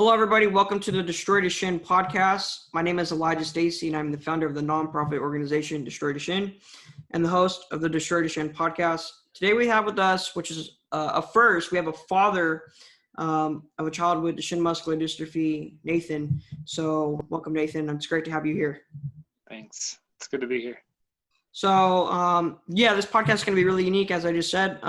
Hello, everybody. Welcome to the Destroy Duchenne Podcast. My name is Stacy, and I'm the founder of the nonprofit organization Destroy Duchenne and the host of the Destroy Duchenne Podcast. Today we have with us, which is a first, we have a father of a child with Duchenne muscular dystrophy, Nathan. So welcome, Nathan. It's great to have you here. Thanks. It's good to be here. So, this podcast is going to be really unique, as I just said.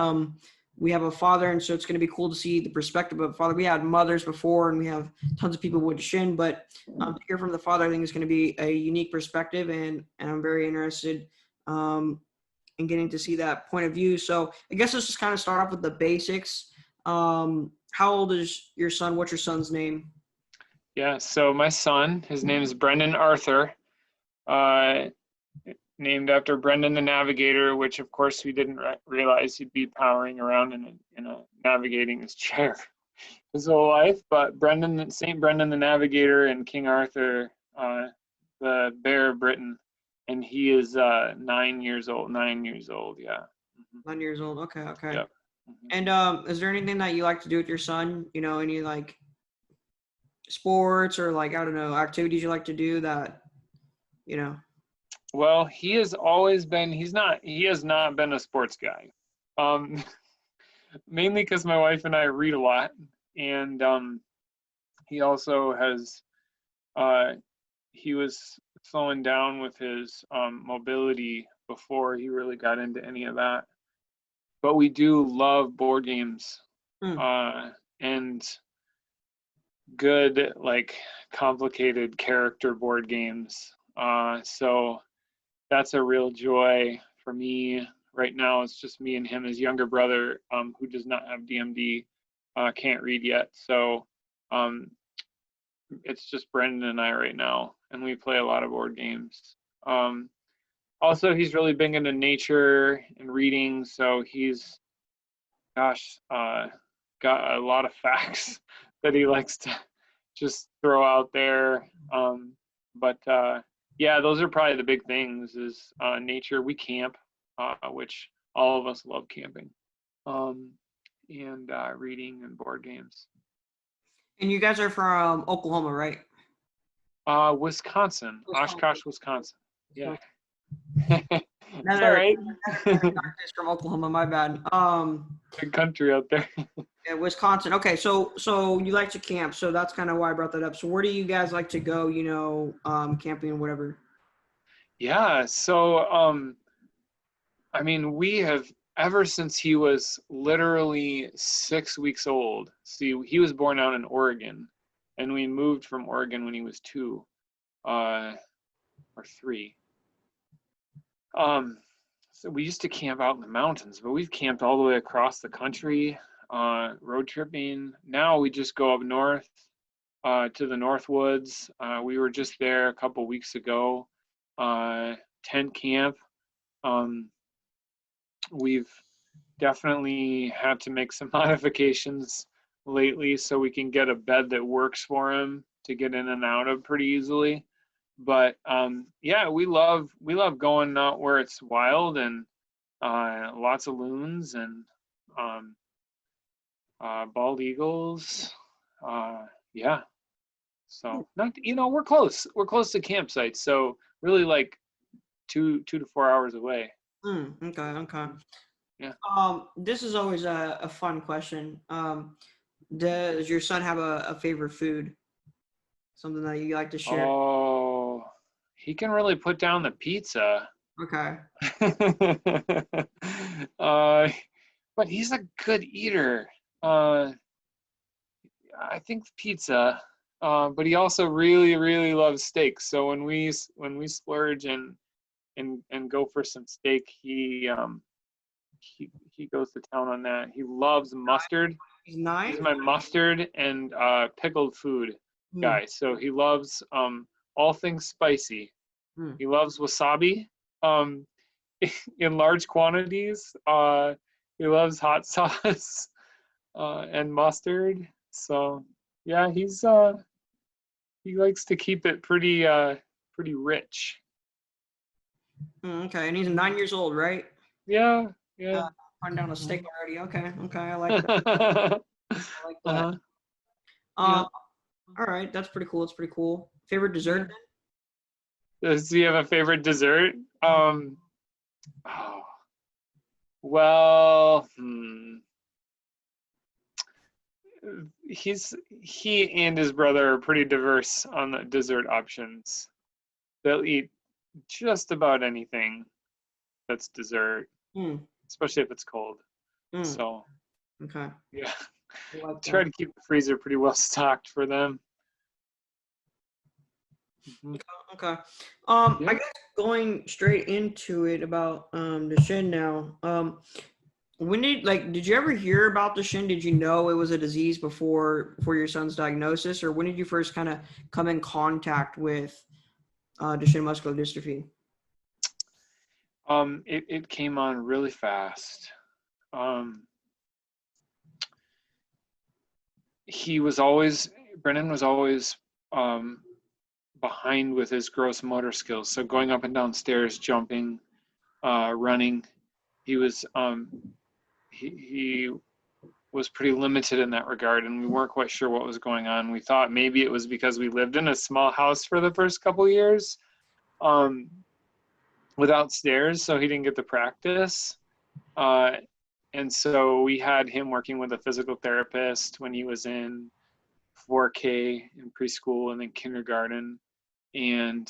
We have a father, and so it's going to be cool to see the perspective of a father. We had mothers before, and we have tons of people with Duchenne, but to hear from the father, I think is going to be a unique perspective, and I'm very interested in getting to see that point of view. So I guess let's just kind of start off with the basics. How old is your son? What's your son's name? Yeah, so my son, his name is Brendan Arthur, named after Brendan the Navigator, which of course we didn't realize he'd be powering around in a navigating his chair his whole life. But Saint Brendan the Navigator and King Arthur, the Bear of Britain, and he is 9 years old. 9 years old, yeah. 9 years old. Okay. Yep. And is there anything that you like to do with your son? You know, any like sports or like, I don't know, activities you like to do that, you know? Well, he has not been a sports guy. Mainly because my wife and I read a lot, and he also has, he was slowing down with his mobility before he really got into any of that. But we do love board games, and good, like, complicated character board games. So that's a real joy for me. Right now, it's just me and him. His younger brother, who does not have DMD, can't read yet. So it's just Brendan and I right now, and we play a lot of board games. Also, he's really big into nature and reading, so he's, got a lot of facts that he likes to just throw out there. Yeah, those are probably the big things, is nature. We camp, which all of us love camping, and reading and board games. And you guys are from Oklahoma, right? Wisconsin. Oshkosh, Wisconsin. Yeah. That's all right. From Oklahoma, my bad. Big country out there. Yeah, Wisconsin. Okay, so you like to camp, so that's kind of why I brought that up. So where do you guys like to go, you know, camping and whatever? Yeah, so I mean, we have, ever since he was literally 6 weeks old. See, he was born out in Oregon, and we moved from Oregon when he was 2 or 3. So we used to camp out in the mountains, but we've camped all the way across the country, road tripping. Now we just go up north to the North Woods. We were just there a couple weeks ago, tent camp. We've definitely had to make some modifications lately so we can get a bed that works for him to get in and out of pretty easily. But yeah, we love going out where it's wild and lots of loons and bald eagles. Yeah. So we're close. We're close to campsites. So really, like 2 to 4 hours away. Okay. Yeah. This is always a fun question. Does your son have a favorite food? Something that you like to share? Oh, he can really put down the pizza. Okay. But he's a good eater. I think pizza. But he also really, really loves steak. So when we splurge and go for some steak, he goes to town on that. He loves mustard. He's 9? He's my mustard and pickled food guy. So he loves all things spicy. He loves wasabi in large quantities. He loves hot sauce and mustard. So yeah, he likes to keep it pretty rich. Okay, and he's 9 years old, right? Yeah. Putting down a steak already. Okay, I like that. I like that. Yeah. All right, that's pretty cool. That's pretty cool. Favorite dessert? Does he have a favorite dessert? Oh, well, he and his brother are pretty diverse on the dessert options. They'll eat just about anything that's dessert, especially if it's cold. So, okay. Yeah, Like try to keep the freezer pretty well stocked for them. Okay. I guess going straight into it about Duchenne now. Did you ever hear about Duchenne? Did you know it was a disease before your son's diagnosis, or when did you first kind of come in contact with Duchenne muscular dystrophy? It came on really fast. Brennan was always behind with his gross motor skills. So going up and down stairs, jumping, running, he was pretty limited in that regard, and we weren't quite sure what was going on. We thought maybe it was because we lived in a small house for the first couple of years without stairs, so he didn't get the practice. And so we had him working with a physical therapist when he was in 4K in preschool and then kindergarten. And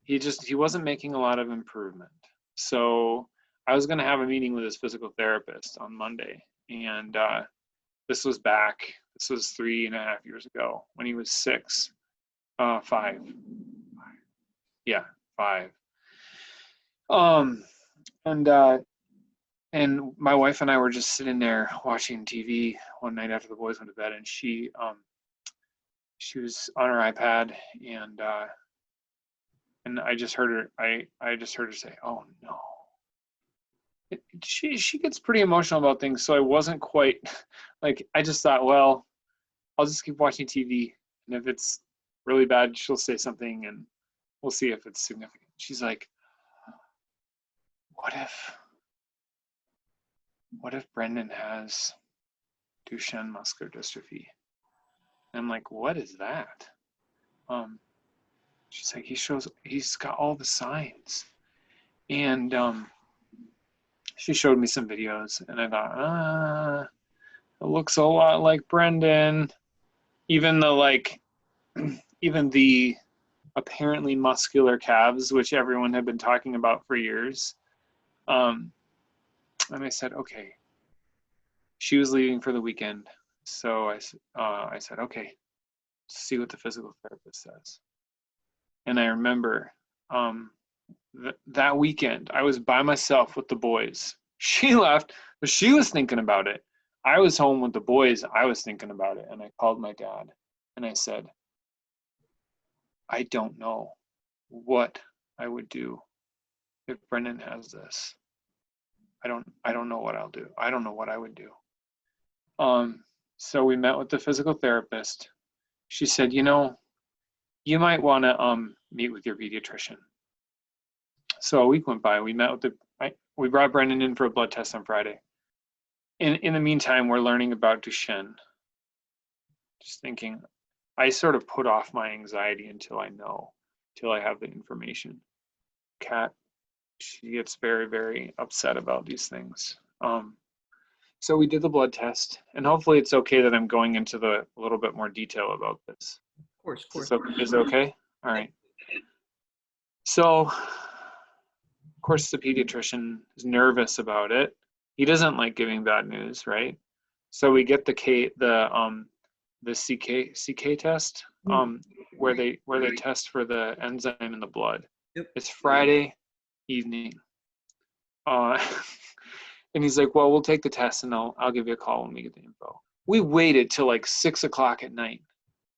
he wasn't making a lot of improvement. So I was going to have a meeting with his physical therapist on Monday. And this was 3.5 years ago when he was 6, 5. Yeah, 5. And my wife and I were just sitting there watching TV one night after the boys went to bed, and she was on her iPad, and I just heard her. I just heard her say, "Oh no." She gets pretty emotional about things, so I wasn't quite like. I just thought, well, I'll just keep watching TV, and if it's really bad, she'll say something, and we'll see if it's significant. She's like, what if Brendan has Duchenne muscular dystrophy? And I'm like, what is that? She's like, he's got all the signs. And she showed me some videos, and I thought, it looks a lot like Brendan. Even the apparently muscular calves, which everyone had been talking about for years. And I said, okay. She was leaving for the weekend, so I said, okay, let's see what the physical therapist says. And I remember that weekend I was by myself with the boys. She left, but she was thinking about it. I was home with the boys. I was thinking about it, and I called my dad, and I said, I don't know what I would do if Brendan has this. I don't know what I'll do. I don't know what I would do. So we met with the physical therapist. She said, you might want to meet with your pediatrician. So a week went by. We met with we brought Brendan in for a blood test on Friday. In the meantime, we're learning about Duchenne. Just thinking, I sort of put off my anxiety until I have the information. Kat, she gets very, very upset about these things. So we did the blood test, and hopefully it's okay that I'm going into a little bit more detail about this. Of course. Is it okay? All right. So, of course, the pediatrician is nervous about it. He doesn't like giving bad news, right? So we get the CK test, where they test for the enzyme in the blood. Yep. It's Friday evening. And he's like, well, we'll take the test and I'll give you a call when we get the info. We waited till like 6 o'clock at night,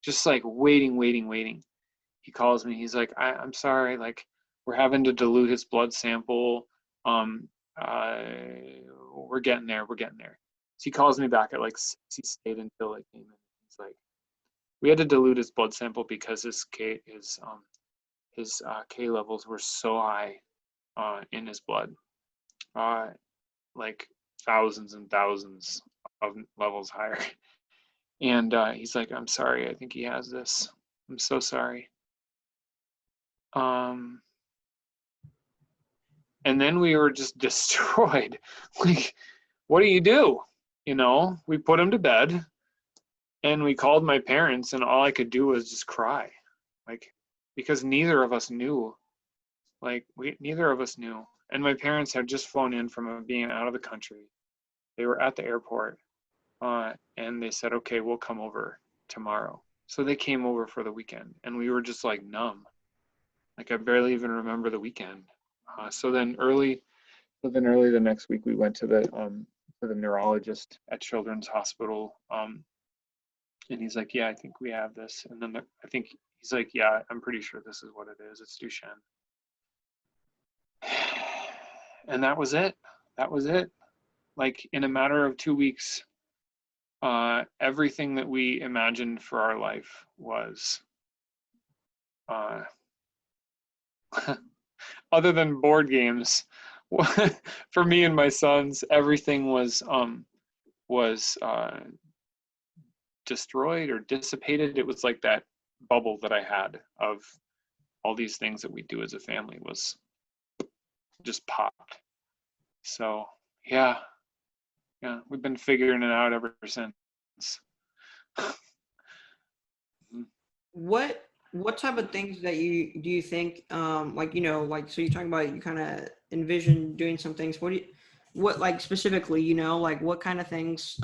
just like waiting. He calls me. He's like, I'm sorry, like we're having to dilute his blood sample. We're getting there. So he calls me back at like 6. He stayed until it came in. He's like, we had to dilute his blood sample because his K levels were so high in his blood. Like thousands and thousands of levels higher. And he's like, I'm sorry, I think he has this. I'm so sorry. And then we were just destroyed. Like, what do? You know, we put him to bed and we called my parents, and all I could do was just cry. Like, because neither of us knew. Neither of us knew. And my parents had just flown in from being out of the country. They were at the airport, and they said, okay, we'll come over tomorrow. So they came over for the weekend, and we were just like numb. Like, I barely even remember the weekend. So then early the next week, we went to the neurologist at Children's Hospital. And he's like, yeah, I think we have this. And then I think he's like, yeah, I'm pretty sure this is what it is. It's Duchenne. And that was it. That was it. Like, in a matter of 2 weeks, everything that we imagined for our life was, other than board games, for me and my sons, everything was destroyed or dissipated. It was like that bubble that I had of all these things that we do as a family was just popped. So yeah, we've been figuring it out ever since. What type of things that you think, like, you know, like, so you're talking about, you kind of envision doing some things. What like specifically, you know, like what kind of things?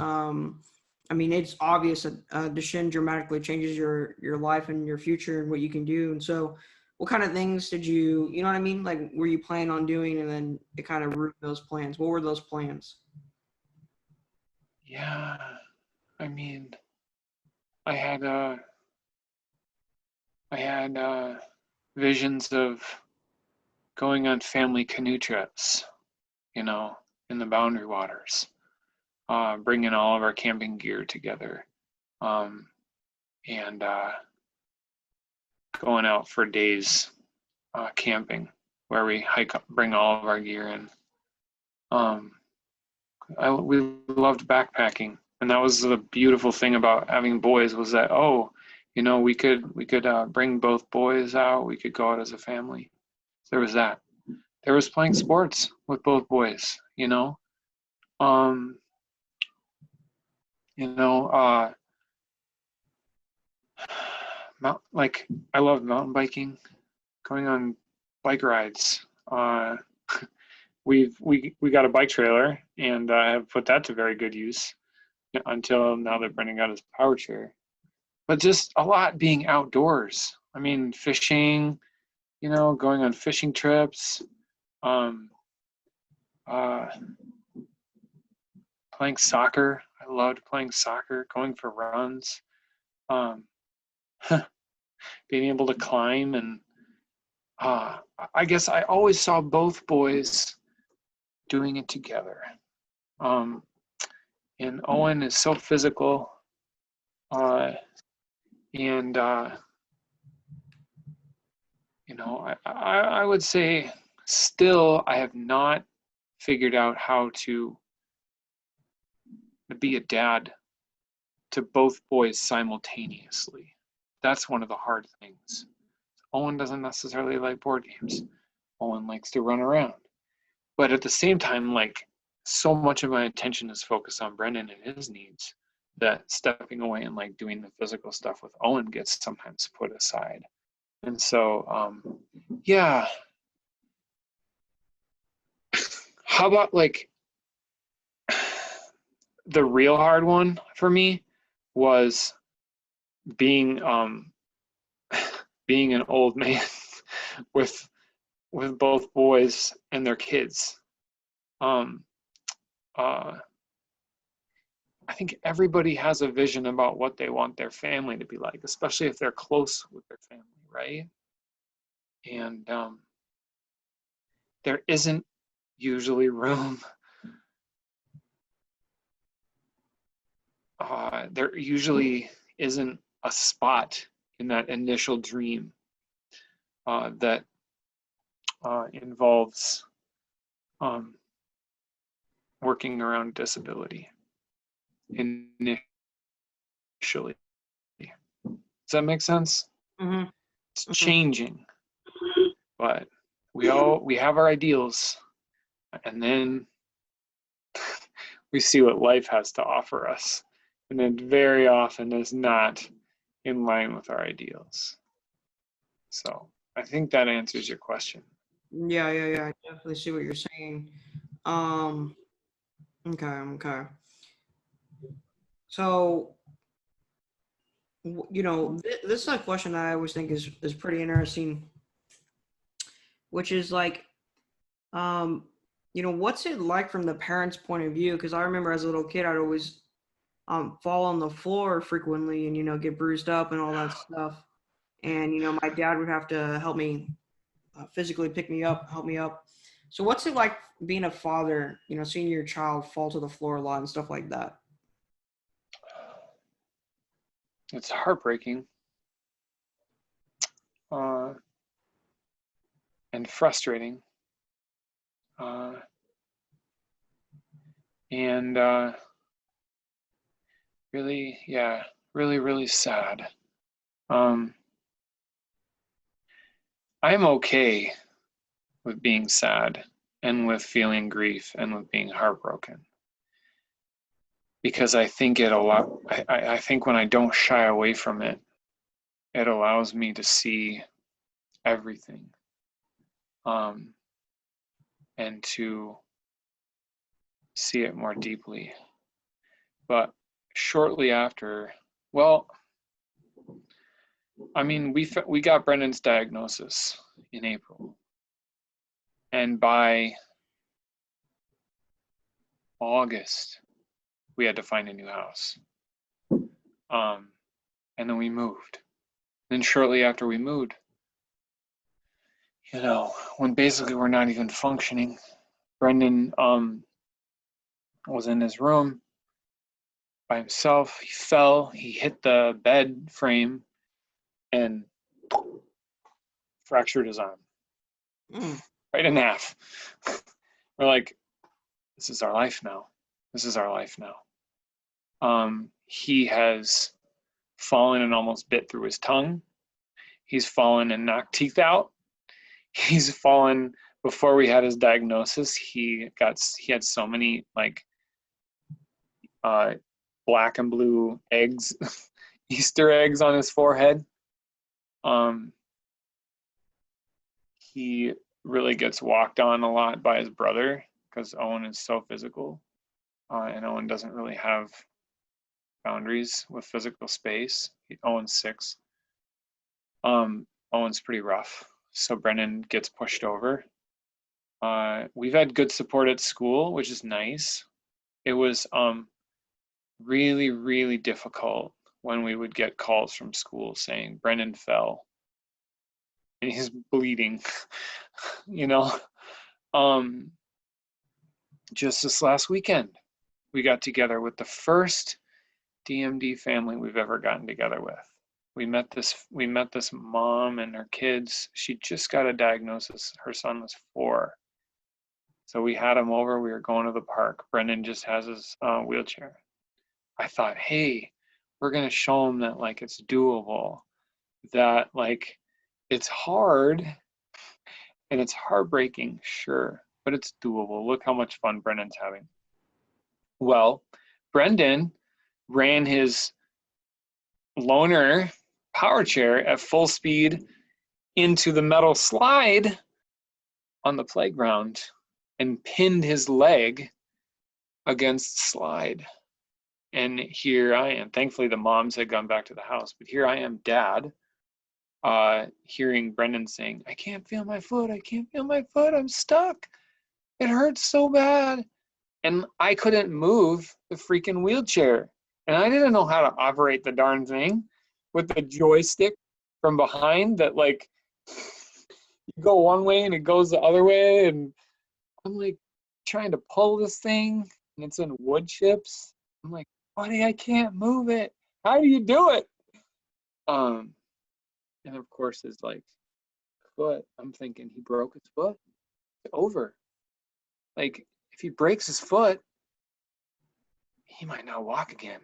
I mean, it's obvious that Duchenne dramatically changes your life and your future and what you can do. And so, what kind of things did you know what I mean? Like, were you planning on doing, and then it kind of ruined those plans? What were those plans? Yeah, I mean, I had visions of going on family canoe trips, you know, in the Boundary Waters, bringing all of our camping gear together, and going out for days camping, where we bring all of our gear in. We loved backpacking, and that was the beautiful thing about having boys, was that, oh, you know, we could bring both boys out. We could go out as a family. There was that. There was playing sports with both boys. You know, you know, like, I love mountain biking, going on bike rides. We got a bike trailer, and I have put that to very good use until now that Brendan got his power chair. But just a lot being outdoors. I mean, fishing, you know, going on fishing trips, um, uh, playing soccer. I loved playing soccer, going for runs, um, being able to climb. And I guess I always saw both boys doing it together. And Owen is so physical, and you know, I would say still I have not figured out how to be a dad to both boys simultaneously. That's one of the hard things. Owen doesn't necessarily like board games. Owen likes to run around. But at the same time, like, so much of my attention is focused on Brendan and his needs, that stepping away and like doing the physical stuff with Owen gets sometimes put aside. And so, yeah. How about, like, the real hard one for me was being being an old man with both boys and their kids. I think everybody has a vision about what they want their family to be like, especially if they're close with their family, right? And there isn't usually room. There usually isn't a spot in that initial dream that involves working around disability initially. initially. Does that make sense? Mm-hmm. It's changing, but we have our ideals, and then we see what life has to offer us, and it very often is not in line with our ideals. So I think that answers your question. Yeah. I definitely see what you're saying. Okay. So, this is a question that I always think is pretty interesting, which is like, what's it like from the parents' point of view? Because I remember as a little kid, I'd always fall on the floor frequently and get bruised up and all that stuff. And my dad would have to help me physically pick me up, help me up. So what's it like being a father, seeing your child fall to the floor a lot and stuff like that? It's heartbreaking and frustrating, and really, really sad. I'm okay with being sad and with feeling grief and with being heartbroken, because I think I think when I don't shy away from it, it allows me to see everything, and to see it more deeply. But shortly after, well, I mean, we got Brendan's diagnosis in April, and by August, we had to find a new house. And then we moved. Then shortly after we moved, when basically we're not even functioning, Brendan was in his room by himself. He fell, he hit the bed frame and fractured his arm. Right in half. We're like, this is our life now. He has fallen and almost bit through his tongue. He's fallen and knocked teeth out. He's fallen before we had his diagnosis. He had so many black and blue eggs, Easter eggs on his forehead. He really gets walked on a lot by his brother because Owen is so physical, and Owen doesn't really have boundaries with physical space. Owen's 6. Owen's pretty rough, so Brendan gets pushed over. We've had good support at school, which is nice. It was really, really difficult when we would get calls from school saying Brendan fell and he's bleeding. Just this last weekend, we got together with the first DMD family we've ever gotten together with. We met this mom and her kids. She just got a diagnosis. Her son was 4. So we had him over. We were going to the park. Brendan just has his wheelchair. I thought, hey, we're going to show him that it's doable, that it's hard and it's heartbreaking, sure, but it's doable. Look how much fun Brendan's having. Well, Brendan ran his loaner power chair at full speed into the metal slide on the playground and pinned his leg against the slide. And here I am. Thankfully, the moms had gone back to the house, but here I am, dad, hearing Brendan saying, I can't feel my foot. I'm stuck. It hurts so bad. And I couldn't move the freaking wheelchair. And I didn't know how to operate the darn thing with the joystick from behind that you go one way and it goes the other way. And I'm trying to pull this thing and it's in wood chips. I'm like, buddy, I can't move it. How do you do it? And of course his foot, I'm thinking he broke his foot. It's over. If he breaks his foot, he might not walk again.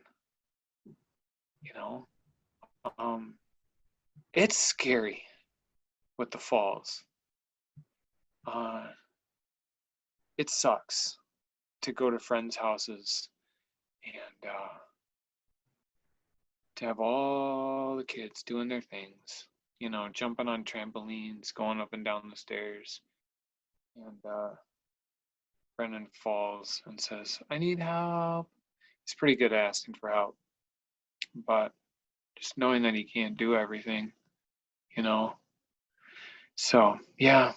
you know. It's scary with the falls. It sucks to go to friends' houses and to have all the kids doing their things, you know, jumping on trampolines, going up and down the stairs. And Brennan falls and says, I need help. He's pretty good at asking for help. But just knowing that he can't do everything, you know. So, yeah,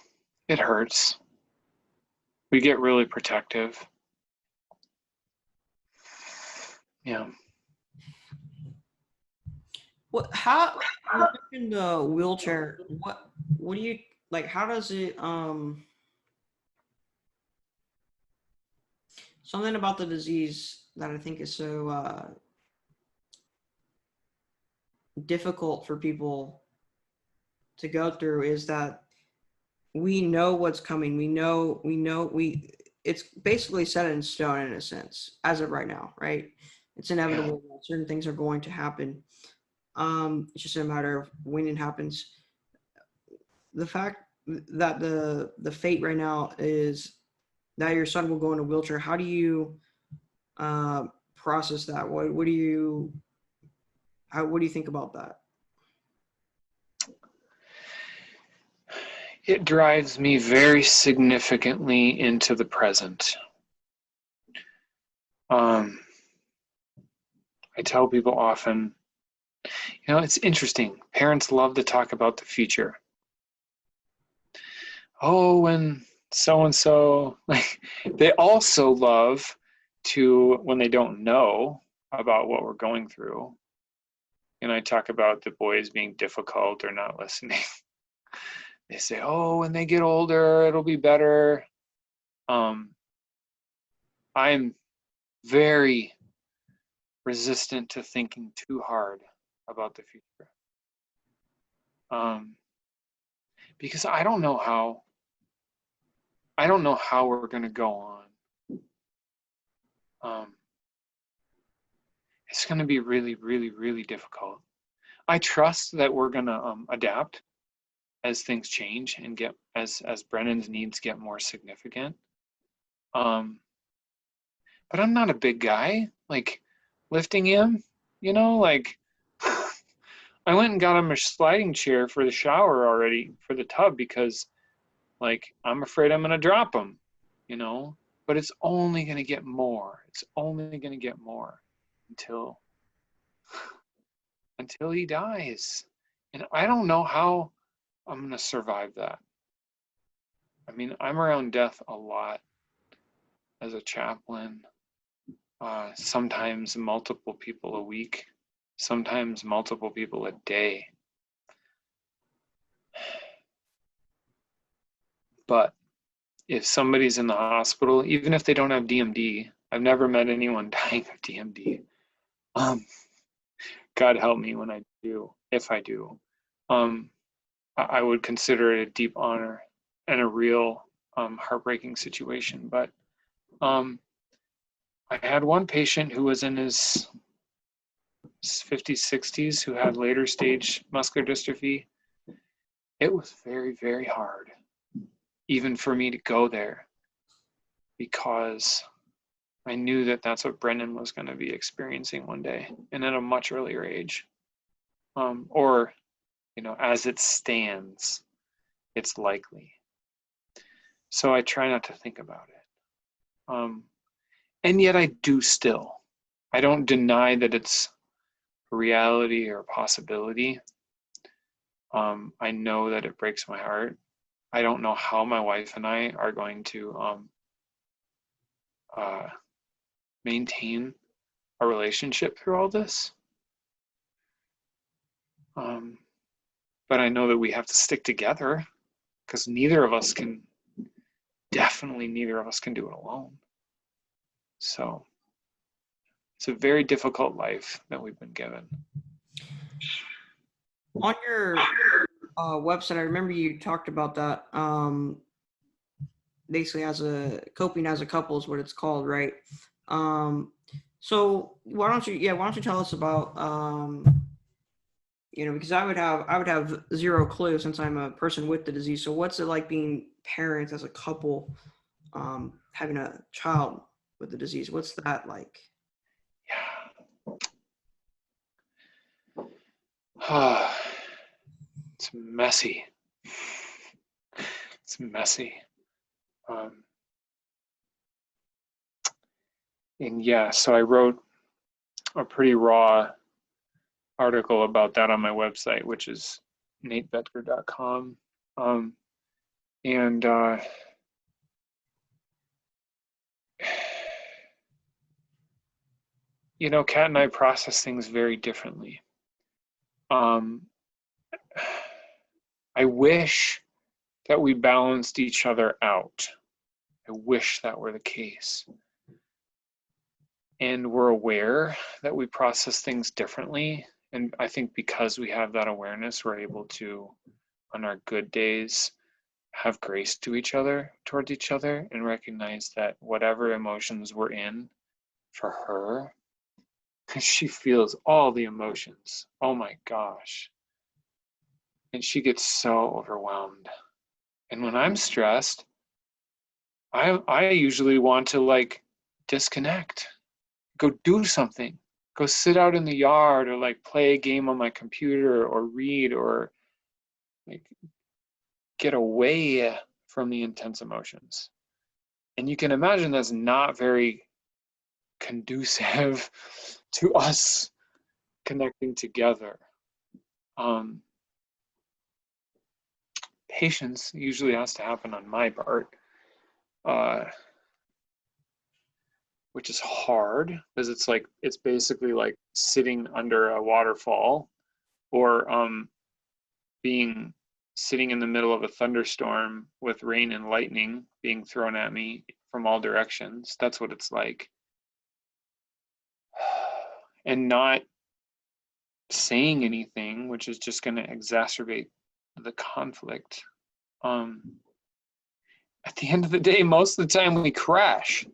it hurts. We get really protective. Yeah. How in the wheelchair, what do you like, how does it something about the disease that I think is so difficult for people to go through is that we know what's coming. It's basically set in stone in a sense, as of right now, right? It's inevitable that certain things are going to happen. It's just a matter of when it happens. The fact that the fate right now is that your son will go in a wheelchair, how do you process that? What do you think about that? It drives me very significantly into the present. I tell people often, you know, it's interesting. Parents love to talk about the future. Oh, when so-and-so, like, they also love to, when they don't know about what we're going through, and I talk about the boys being difficult or not listening, they say, oh, when they get older, it'll be better. I'm very resistant to thinking too hard about the future. Because I don't know how we're going to go on. It's going to be really, really, really difficult. I trust that we're going to adapt as things change and get as Brennan's needs get more significant. But I'm not a big guy, like lifting him, you know, like I went and got him a sliding chair for the shower already, for the tub, because like I'm afraid I'm going to drop him, you know, but it's only going to get more. It's only going to get more until he dies. And I don't know how I'm going to survive that. I mean, I'm around death a lot as a chaplain, sometimes multiple people a week, sometimes multiple people a day. But if somebody's in the hospital, even if they don't have DMD, I've never met anyone dying of DMD. God help me when I do, if I do. I would consider it a deep honor and a real heartbreaking situation. But I had one patient who was in his 50s, 60s, who had later stage muscular dystrophy. It was very, very hard, even for me to go there, because I knew that that's what Brendan was going to be experiencing one day, and at a much earlier age. Or, you know, as it stands, it's likely. So I try not to think about it. And yet I do still. I don't deny that it's a reality or a possibility. I know that it breaks my heart. I don't know how my wife and I are going to maintain a relationship through all this. But I know that we have to stick together, because neither of us can do it alone. So it's a very difficult life that we've been given. On your website, I remember you talked about that. Basically, coping as a couple is what it's called, right? So why don't you tell us about because I would have zero clue since I'm a person with the disease. So what's it like being parents as a couple, having a child with the disease? What's that like? Yeah. It's messy. It's messy. And yeah, so I wrote a pretty raw article about that on my website, which is natevetker.com. And Kat and I process things very differently. I wish that we balanced each other out. I wish that were the case. And we're aware that we process things differently. And I think because we have that awareness, we're able to, on our good days, have grace to each other, towards each other, and recognize that whatever emotions we're in for her, because she feels all the emotions. Oh my gosh. And she gets so overwhelmed. And when I'm stressed, I usually want to disconnect, go do something, go sit out in the yard or play a game on my computer or read or get away from the intense emotions. And you can imagine that's not very conducive to us connecting together. Patience usually has to happen on my part, which is hard because it's basically like sitting under a waterfall or sitting in the middle of a thunderstorm with rain and lightning being thrown at me from all directions. That's what it's like. And not saying anything, which is just going to exacerbate the conflict. At the end of the day, most of the time we crash.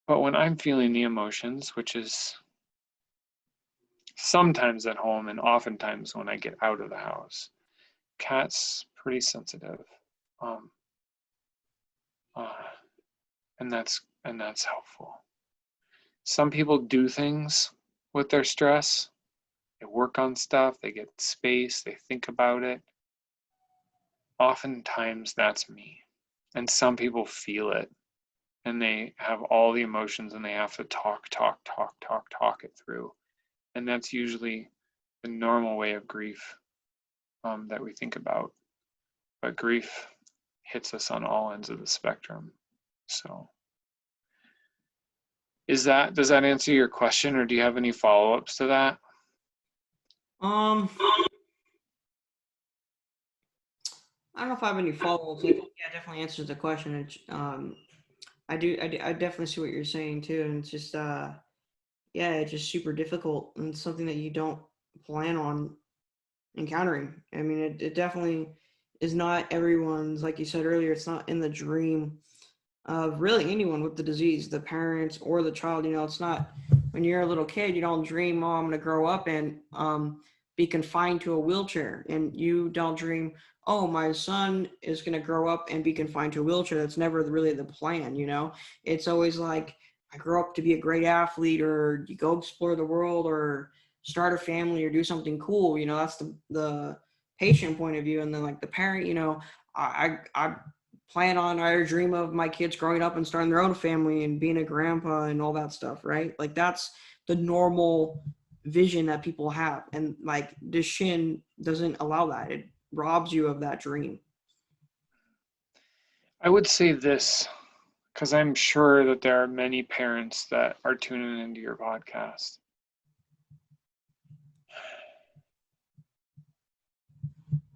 But when I'm feeling the emotions, which is sometimes at home and oftentimes when I get out of the house, Kat's pretty sensitive. And that's helpful. Some people do things with their stress. They work on stuff, they get space, they think about it. Oftentimes that's me. And some people feel it and they have all the emotions and they have to talk it through. And that's usually the normal way of grief that we think about. But grief hits us on all ends of the spectrum. So does that answer your question, or do you have any follow-ups to that? I don't know if I have any follow-ups. I think, yeah, definitely answers the question. I definitely see what you're saying too, and it's just it's just super difficult and it's something that you don't plan on encountering. I mean, it definitely is not everyone's, like you said earlier, it's not in the dream of really anyone with the disease, the parents or the child. It's not, when you're a little kid, you don't dream, oh, I'm going to grow up and be confined to a wheelchair. And you don't dream, oh, my son is going to grow up and be confined to a wheelchair. That's never really the plan. It's always like, I grow up to be a great athlete, or you go explore the world, or start a family, or do something cool. That's the patient point of view. And then like the parent, I plan on, I dream of my kids growing up and starting their own family and being a grandpa and all that stuff, right? Like that's the normal vision that people have. And like Duchenne doesn't allow that. It robs you of that dream. I would say this, because I'm sure that there are many parents that are tuning into your podcast.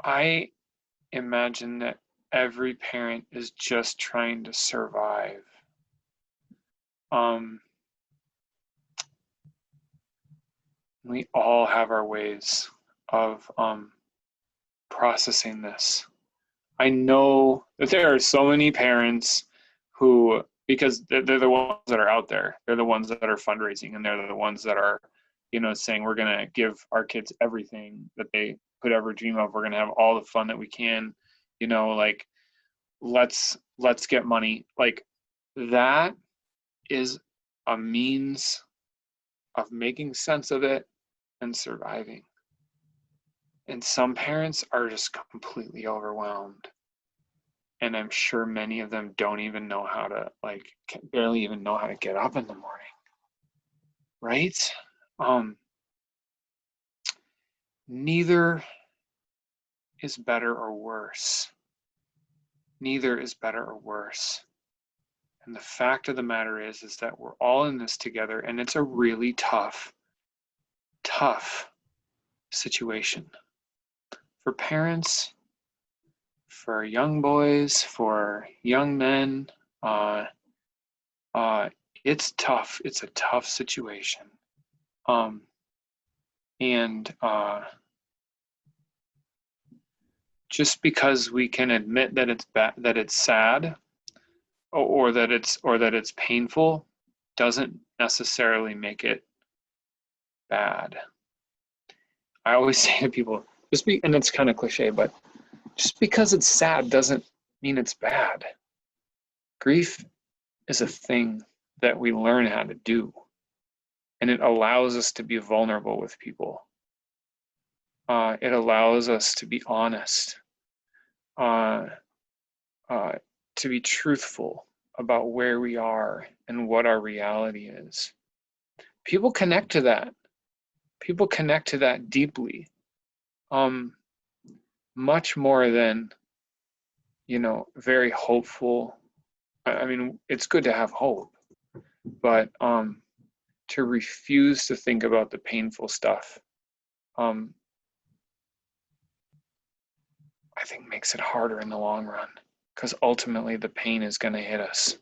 I imagine that every parent is just trying to survive. We all have our ways of processing this. I know that there are so many parents who, because they're the ones that are out there, they're the ones that are fundraising, and they're the ones that are, saying we're going to give our kids everything that they could ever dream of. We're going to have all the fun that we can, like, let's get money. Like, that is a means of making sense of it and surviving. And some parents are just completely overwhelmed. And I'm sure many of them don't even know how to, barely even know how to get up in the morning. Right? Neither is better or worse. Neither is better or worse. And the fact of the matter is that we're all in this together, and it's a really tough situation for parents, for young boys, for young men. It's tough. It's a tough situation. And just because we can admit that it's bad, that it's sad, or that it's painful, doesn't necessarily make it bad. I always say to people, and it's kind of cliche, but just because it's sad doesn't mean it's bad. Grief is a thing that we learn how to do, and it allows us to be vulnerable with people. It allows us to be honest, to be truthful about where we are and what our reality is. People connect to that. People connect to that deeply, much more than, very hopeful. I mean, it's good to have hope, but to refuse to think about the painful stuff, I think makes it harder in the long run, because ultimately the pain is going to hit us.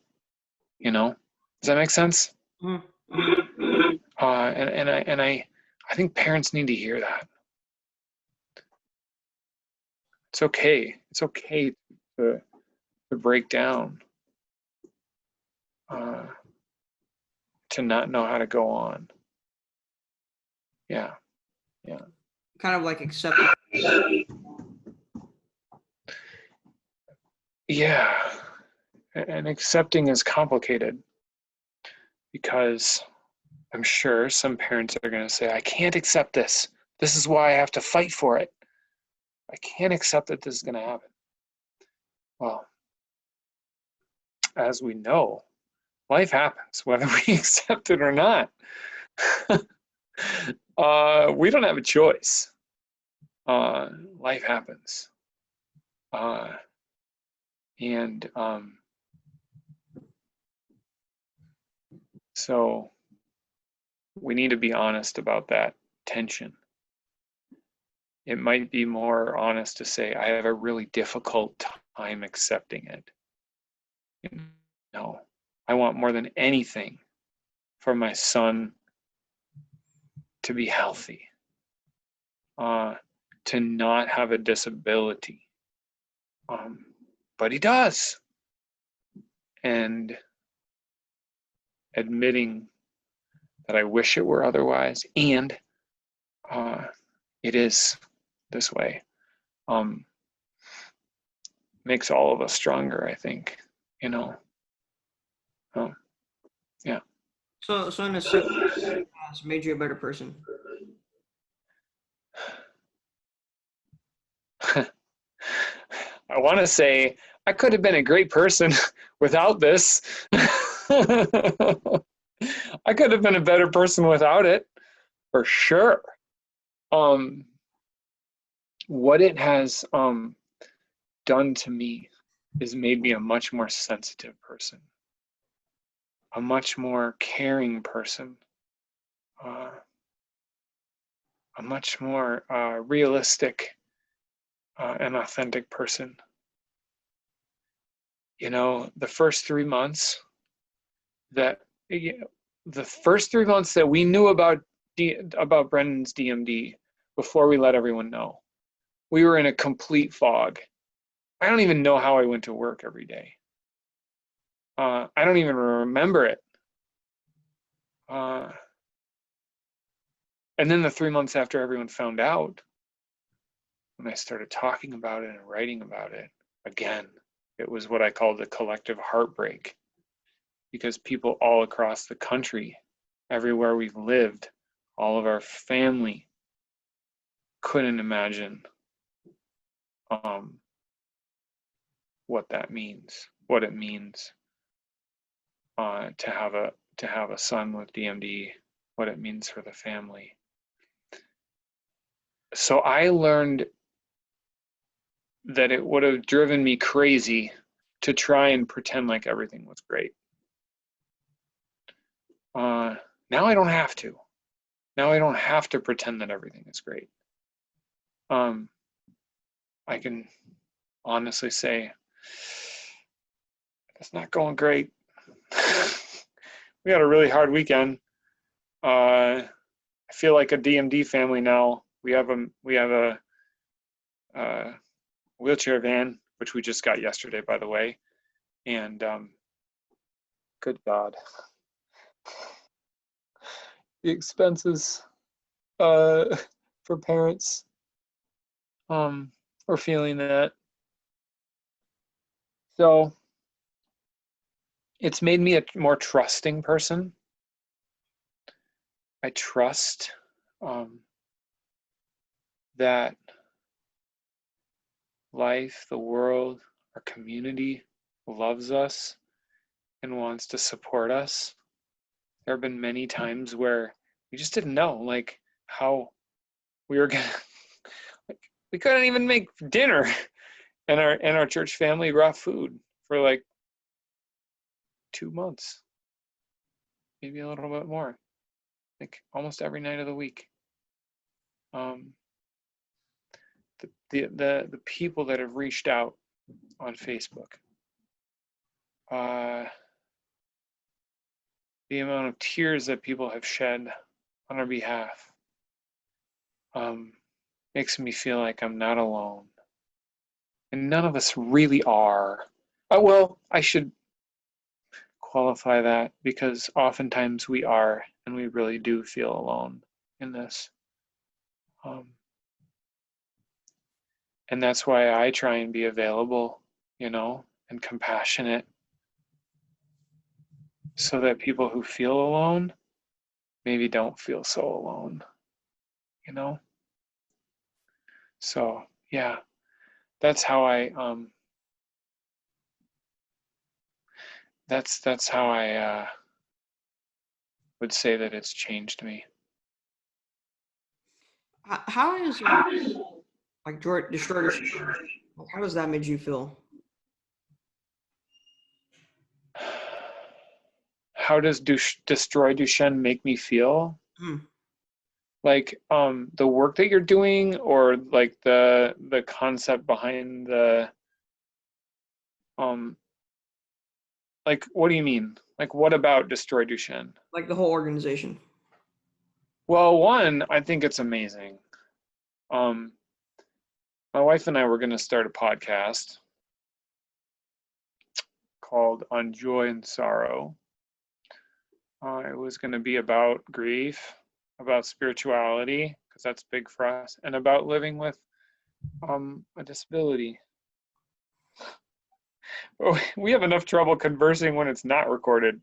Does that make sense? Mm-hmm. And I think parents need to hear that. It's okay. It's okay to break down, to not know how to go on. Yeah. Kind of like accepting. Yeah. And accepting is complicated, because I'm sure some parents are going to say, I can't accept this. This is why I have to fight for it. I can't accept that this is going to happen. Well, as we know, life happens, whether we accept it or not. We don't have a choice. Life happens. And so we need to be honest about that tension. It might be more honest to say, I have a really difficult time accepting it. I want more than anything for my son to be healthy, to not have a disability. But he does. And admitting that I wish it were otherwise, and it is this way, makes all of us stronger, I think. Yeah. So in a sense, it's made you a better person. I want to say I could have been a great person without this. I could have been a better person without it, for sure. What it has done to me is made me a much more sensitive person, a much more caring person, a much more realistic and authentic person. The first 3 months that we knew about Brendan's DMD, before we let everyone know, we were in a complete fog. I don't even know how I went to work every day. I don't even remember it. And then the 3 months after everyone found out, when I started talking about it and writing about it, again, it was what I call the collective heartbreak, because people all across the country, everywhere we've lived, all of our family couldn't imagine what that means, what it means to have a son with DMD, what it means for the family. So I learned that it would have driven me crazy to try and pretend like everything was great. Now I don't have to. Now I don't have to pretend that everything is great. I can honestly say it's not going great. We had a really hard weekend. I feel like a DMD family now. We have a wheelchair van, which we just got yesterday, by the way. And good God, the expenses for parents. We're feeling that. So it's made me a more trusting person. I trust that life, the world, our community loves us and wants to support us. There have been many times where we just didn't know, like, how we were gonna, like, we couldn't even make dinner, and our church family brought food for like 2 months, maybe a little bit more, like almost every night of the week. The people that have reached out on Facebook, the amount of tears that people have shed on our behalf, makes me feel like I'm not alone. And none of us really are. Well, I should qualify that, because oftentimes we are, and we really do feel alone in this. And that's why I try and be available, and compassionate, so that people who feel alone maybe don't feel so alone, So yeah, that's how I that's how I would say that it's changed me. How is like Destroy Duchenne, how does that make you feel? How does Destroy Duchenne make me feel? Like the work that you're doing, or like the concept behind the like, what do you mean? Like, what about Destroy Duchenne? Like the whole organization. Well, one, I think it's amazing. My wife and I were going to start a podcast called On Joy and Sorrow. It was going to be about grief, about spirituality, because that's big for us, and about living with a disability. We have enough trouble conversing when it's not recorded.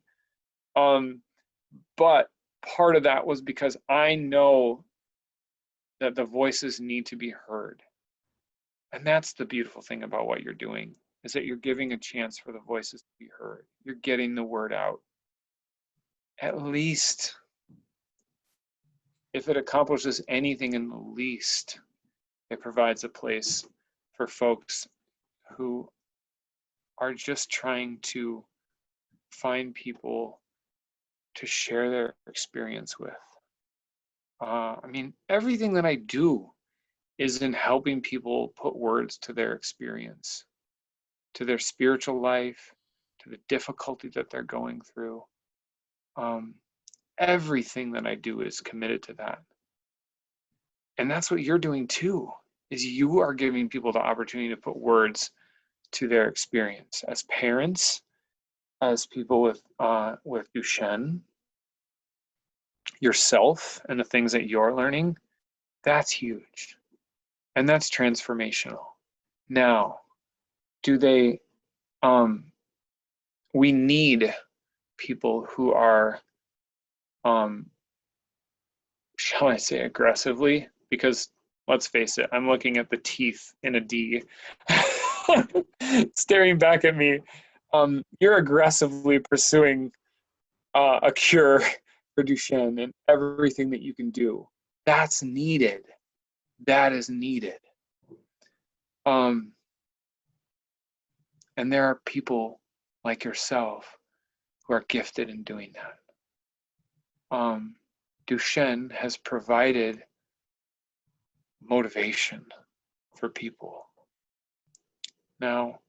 But part of that was because I know that the voices need to be heard. And that's the beautiful thing about what you're doing, is that you're giving a chance for the voices to be heard. You're getting the word out. At least, if it accomplishes anything in the least, it provides a place for folks who are just trying to find people to share their experience with. I mean, everything that I do is in helping people put words to their experience, to their spiritual life, to the difficulty that they're going through. Everything that I do is committed to that. And that's what you're doing too, is you are giving people the opportunity to put words to their experience as parents, as people with Duchenne, yourself, and the things that you're learning. That's huge, and that's transformational. Now, do they? We need people who are, shall I say, aggressively, because let's face it, I'm looking at the teeth in a D staring back at me. You're aggressively pursuing a cure for Duchenne and everything that you can do. That's needed. That is needed. And there are people like yourself who are gifted in doing that. Duchenne has provided motivation for people. Now,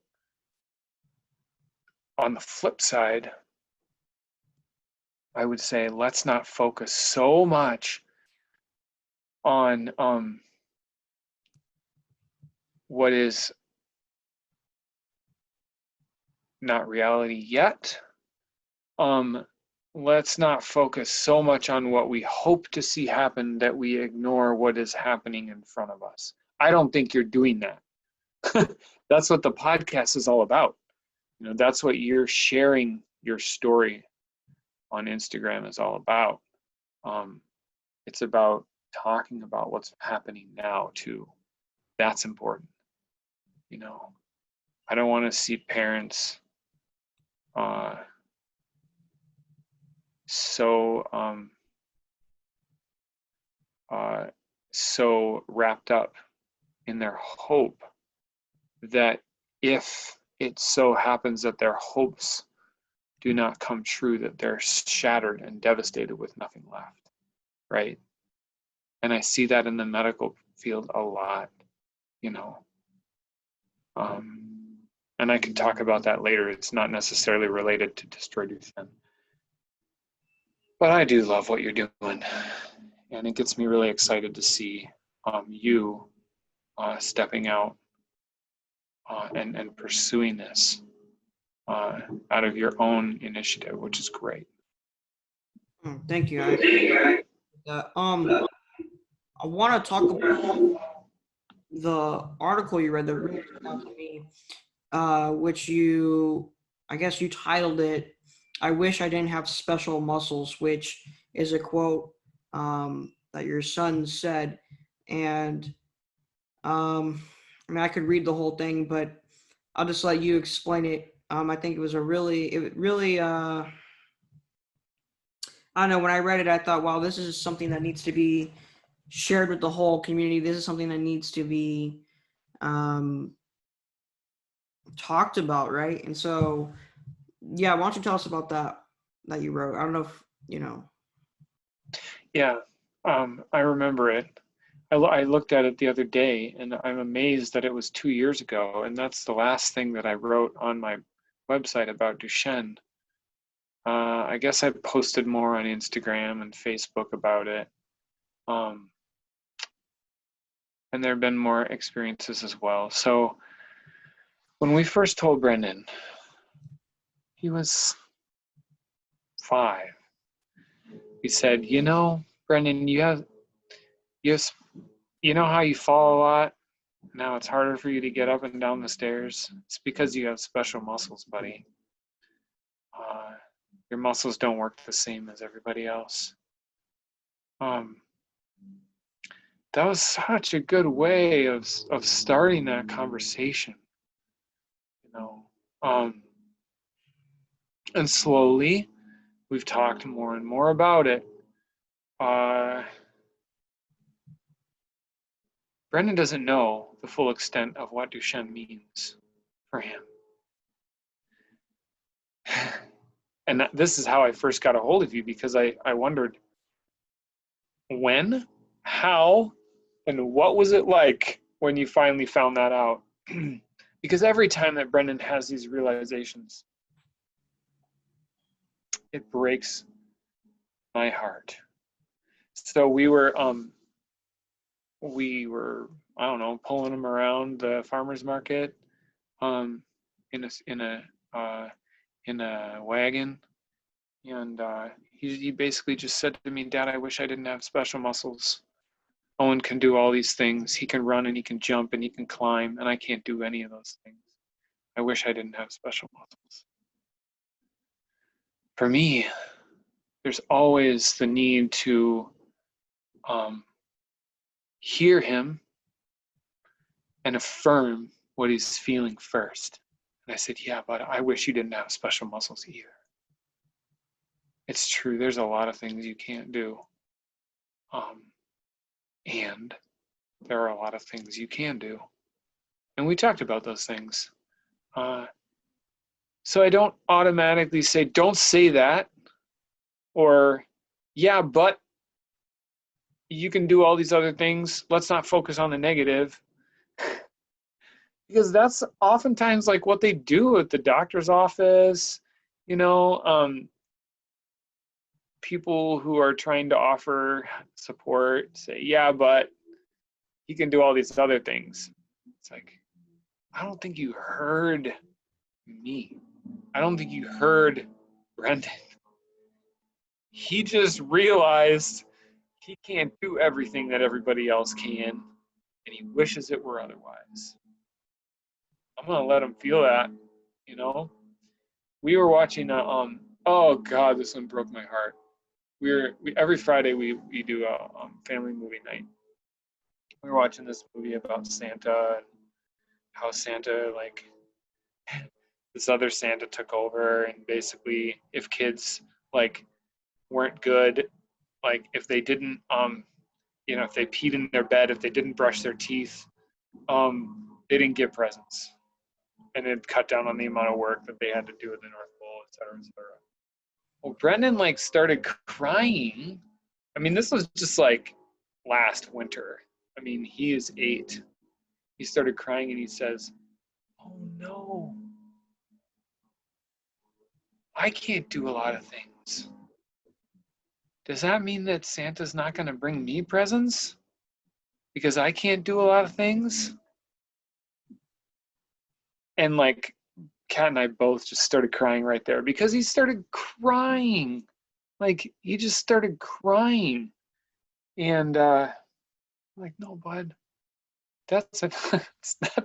on the flip side, I would say let's not focus so much on what is not reality yet. Let's not focus so much on what we hope to see happen that we ignore what is happening in front of us. I don't think you're doing that. That's what the podcast is all about. You know, that's what you're sharing your story on Instagram is all about. It's about talking about what's happening now too. That's important. You know, I don't want to see parents so wrapped up in their hope that if it so happens that their hopes do not come true, that they're shattered and devastated with nothing left, right? And I see that in the medical field a lot, you know. And I can talk about that later. It's not necessarily related to Destroy Duchenne. But I do love what you're doing. And it gets me really excited to see you stepping out and pursuing this out of your own initiative, which is great. Thank you. I want to talk about the article you read that really stood out to me, which I guess you titled it, "I wish I didn't have special muscles," which is a quote that your son said. And I mean, I could read the whole thing, but I'll just let you explain it. I think it was I don't know, when I read it, I thought, wow, this is something that needs to be shared with the whole community. This is something that needs to be talked about, right? And so, yeah, why don't you tell us about that you wrote? I don't know if, you know. Yeah, I remember it. I looked at it the other day, and I'm amazed that it was 2 years ago, and that's the last thing that I wrote on my website about Duchenne. I guess I posted more on Instagram and Facebook about it. And there have been more experiences as well. So when we first told Brendan, he was 5. We said, you know, Brendan, you know how you fall a lot? Now it's harder for you to get up and down the stairs. It's because you have special muscles, buddy. Your muscles don't work the same as everybody else. That was such a good way of starting that conversation, you know. And slowly, we've talked more and more about it. Brendan doesn't know the full extent of what Duchenne means for him. And this is how I first got a hold of you, because I wondered when, how, and what was it like when you finally found that out? Because every time that Brendan has these realizations, it breaks my heart. So we were, I don't know, pulling him around the farmer's market. in a wagon, and he basically just said to me, "Dad, I wish I didn't have special muscles. Owen can do all these things. He can run and he can jump and he can climb, and I can't do any of those things. I wish I didn't have special muscles." For me, there's always the need to hear him and affirm what he's feeling first. And I said, "Yeah, but I wish you didn't have special muscles either." It's true, there's a lot of things you can't do. And there are a lot of things you can do. And we talked about those things. So I don't automatically say, "Don't say that," or, "Yeah, but you can do all these other things. Let's not focus on the negative." Because that's oftentimes like what they do at the doctor's office. People who are trying to offer support say, "Yeah, but he can do all these other things." It's like, I don't think you heard me. I don't think you heard Brendan. He just realized he can't do everything that everybody else can, and he wishes it were otherwise. I'm gonna let him feel that. We were watching oh God, this one broke my heart. Every Friday we do a family movie night. We were watching this movie about Santa and how Santa, like, this other Santa took over, and basically if kids like weren't good, like if they didn't if they peed in their bed, if they didn't brush their teeth, they didn't get presents, and it cut down on the amount of work that they had to do at the North Pole, et cetera, et cetera. Well, Brendan like started crying. I mean, this was just like last winter. I mean, he is 8. He started crying and he says, "Oh no, I can't do a lot of things. Does that mean that Santa's not going to bring me presents because I can't do a lot of things?" And like Kat and I both just started crying right there, because he started crying. Like, he just started crying. And like, "No, bud, it's not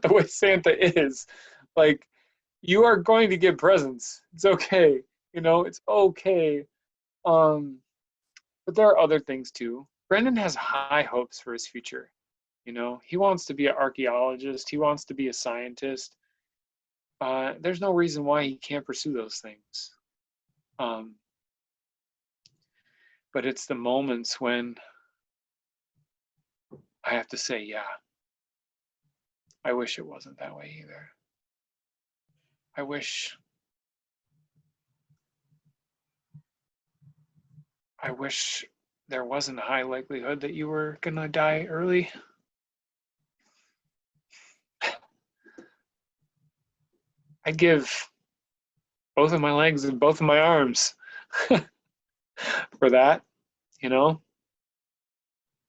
the way Santa is. Like, you are going to get presents. It's okay. It's okay. But there are other things too. Brendan has high hopes for his future. He wants to be an archaeologist. He wants to be a scientist. There's no reason why he can't pursue those things. But it's the moments when I have to say, yeah, I wish it wasn't that way either. I wish there wasn't a high likelihood that you were gonna die early. I'd give both of my legs and both of my arms for that.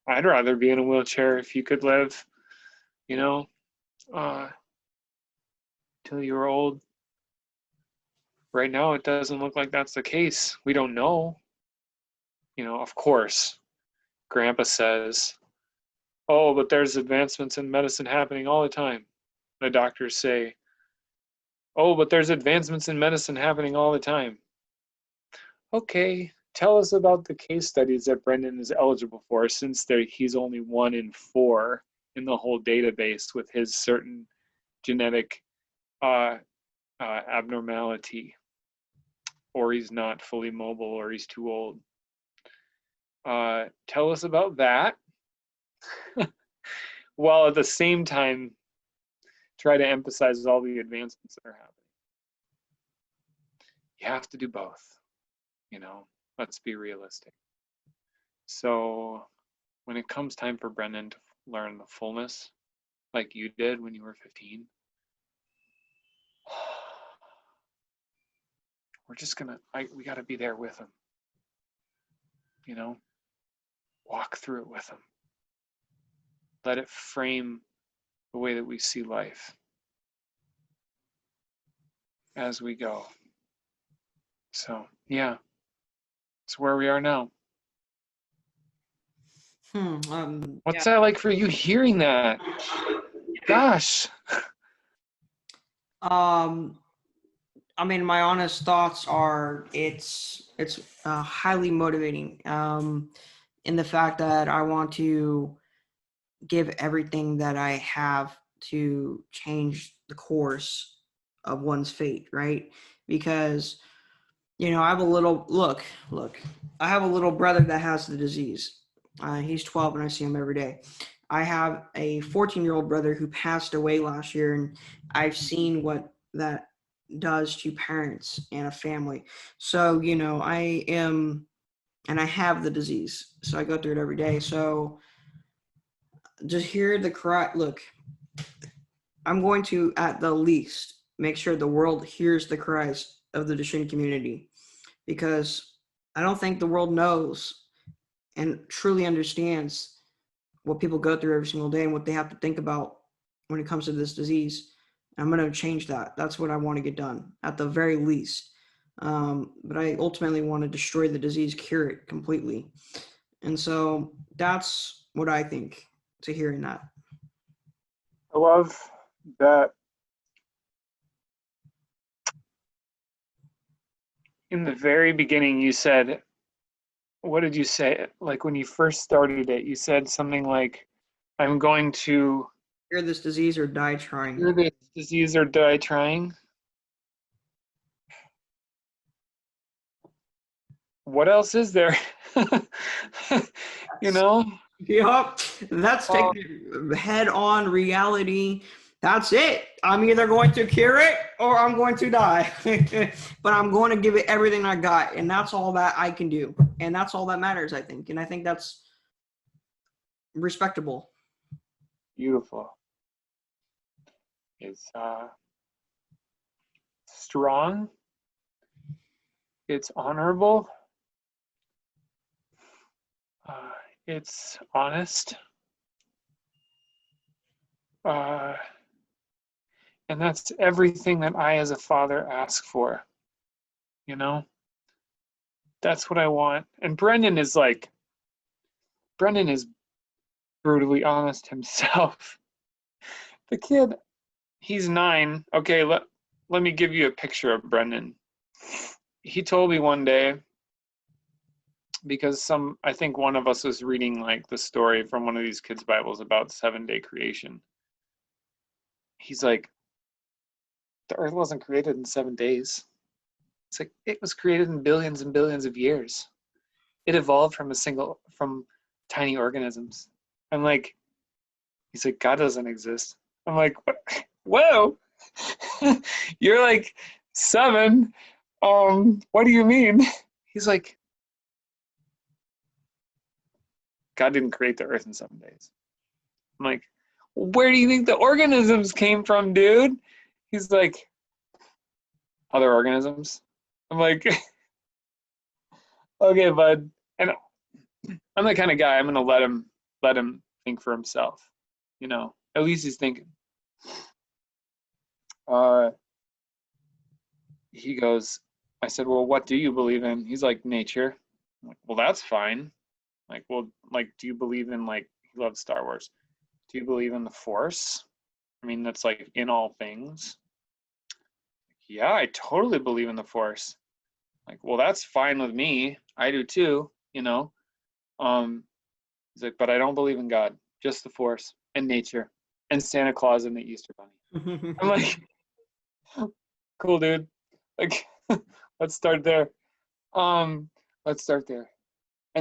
I'd rather be in a wheelchair if you could live, till you were old. Right now, it doesn't look like that's the case. We don't know. Of course, Grandpa says, "Oh, but there's advancements in medicine happening all the time." The doctors say, "Oh, but there's advancements in medicine happening all the time." Okay, tell us about the case studies that Brendan is eligible for, since he's only 1 in 4 in the whole database with his certain genetic abnormality, or he's not fully mobile, or he's too old. Tell us about that, while at the same time try to emphasize all the advancements that are happening. You have to do both. Let's be realistic. So when it comes time for Brendan to learn the fullness, like you did when you were 15, we're just we got to be there with him. Walk through it with him. Let it frame the way that we see life. as we go. So, yeah, it's where we are now. What's that like for you hearing that? Gosh. I mean, my honest thoughts are it's highly motivating in the fact that I want to give everything that I have to change the course of one's fate, right? Because, I have a little, look, I have a little brother that has the disease. He's 12 and I see him every day. I have a 14-year-old brother who passed away last year, and I've seen what that does to parents and a family. So, I am, and I have the disease. So I go through it every day. So just hear the cry. Look, I'm going to, at the least, make sure the world hears the cries of the Duchenne community, because I don't think the world knows and truly understands what people go through every single day and what they have to think about when it comes to this disease. I'm going to change that. That's what I want to get done at the very least. But I ultimately want to destroy the disease, cure it completely. And so that's what I think to hearing that. I love that in the very beginning you said, what did you say? Like when you first started it, you said something like, I'm going to cure this disease or die trying. Cure this disease or die trying. What else is there? Yep, that's taking head on reality. That's it. I'm either going to cure it or I'm going to die. But I'm going to give it everything I got, and that's all that I can do. And that's all that matters, I think. And I think that's respectable. Beautiful. It's strong. It's honorable. It's honest. And that's everything that I as a father ask for. That's what I want. And Brendan is brutally honest himself. The kid, he's 9. Okay, let me give you a picture of Brendan. He told me one day, because I think one of us was reading like the story from one of these kids' Bibles about 7-day creation. He's like, the earth wasn't created in 7 days. It's like, it was created in billions and billions of years. It evolved from tiny organisms. I'm like, he's like, God doesn't exist. I'm like, whoa, you're like 7. What do you mean? He's like, God didn't create the earth in 7 days. I'm like, where do you think the organisms came from, dude? He's like, other organisms. I'm like, okay, bud. And I'm the kind of guy, I'm gonna let him think for himself. At least he's thinking. He goes, I said, well, what do you believe in? He's like, nature. I'm like, well, that's fine. Like, well, like, do you believe in, like, he loves Star Wars. Do you believe in the Force? I mean, that's like in all things. Yeah, I totally believe in the Force. Like, well, that's fine with me. I do too, He's like, but I don't believe in God, just the Force and nature and Santa Claus and the Easter Bunny. I'm like, cool, dude. Like, let's start there. And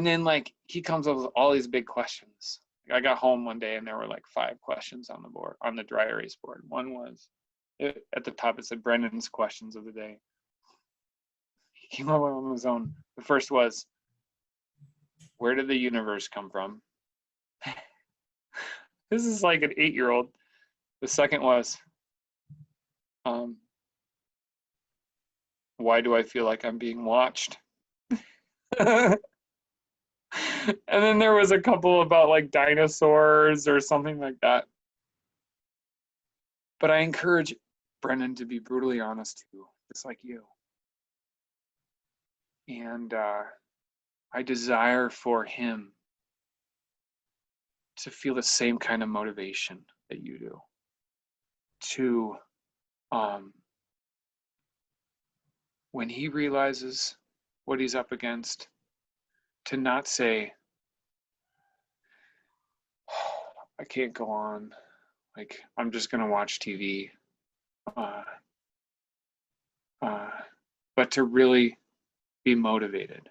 then like he comes up with all these big questions. I got home one day and there were like 5 questions on the board, on the dry erase board. One was, at the top it said Brendan's questions of the day. He came up on his own. The first was, where did the universe come from? This is like an 8-year-old. The second was, why do I feel like I'm being watched? And then there was a couple about like dinosaurs or something like that. But I encourage Brendan to be brutally honest too. just like you. And I desire for him to feel the same kind of motivation that you do. To, when he realizes what he's up against, to not say, oh, I can't go on. Like, I'm just going to watch TV. But to really be motivated.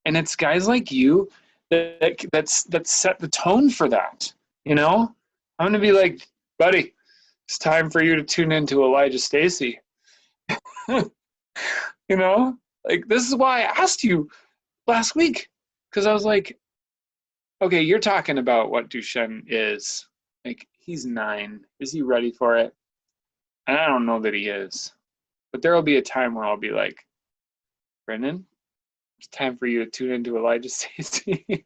And it's guys like you that set the tone for that. You know, I'm going to be like, buddy, it's time for you to tune into Elijah Stacy. You know, like, this is why I asked you last week, because I was like, okay, you're talking about what Duchenne is. Like, he's 9. Is he ready for it? And I don't know that he is. But there will be a time where I'll be like, Brendan, it's time for you to tune into Elijah Stacy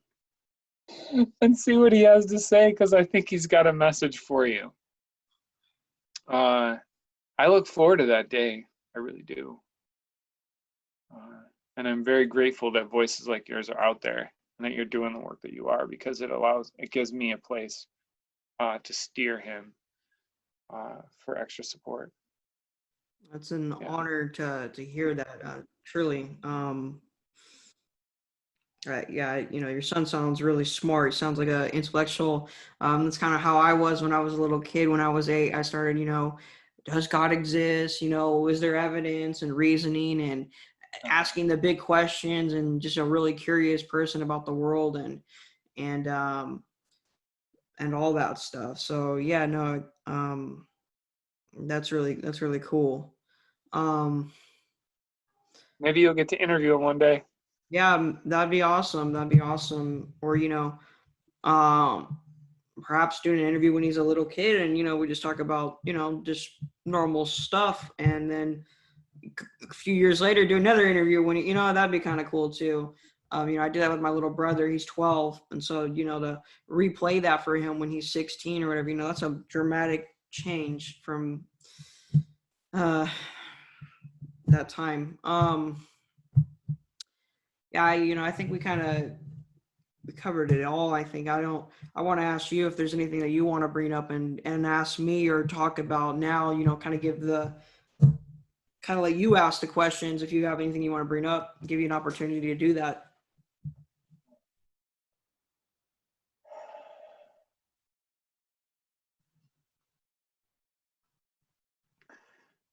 and see what he has to say, because I think he's got a message for you. I look forward to that day. I really do. And I'm very grateful that voices like yours are out there and that you're doing the work that you are, because it gives me a place to steer him for extra support. That's an honor to hear that, truly. Yeah, your son sounds really smart. He sounds like an intellectual. That's kind of how I was when I was a little kid. When I was 8, I started, does God exist? Is there evidence and reasoning and asking the big questions, and just a really curious person about the world and all that stuff. So yeah, no, that's really cool. Maybe you'll get to interview him one day. Yeah, that'd be awesome. Or, perhaps doing an interview when he's a little kid, and, we just talk about, just normal stuff. And then a few years later, do another interview when, that'd be kind of cool too. I do that with my little brother. He's 12. And so, to replay that for him when he's 16 or whatever, that's a dramatic change from that time. Yeah, I think we covered it all. I think I want to ask you if there's anything that you want to bring up and ask me or talk about now, kind of let you ask the questions. If you have anything you want to bring up, give you an opportunity to do that.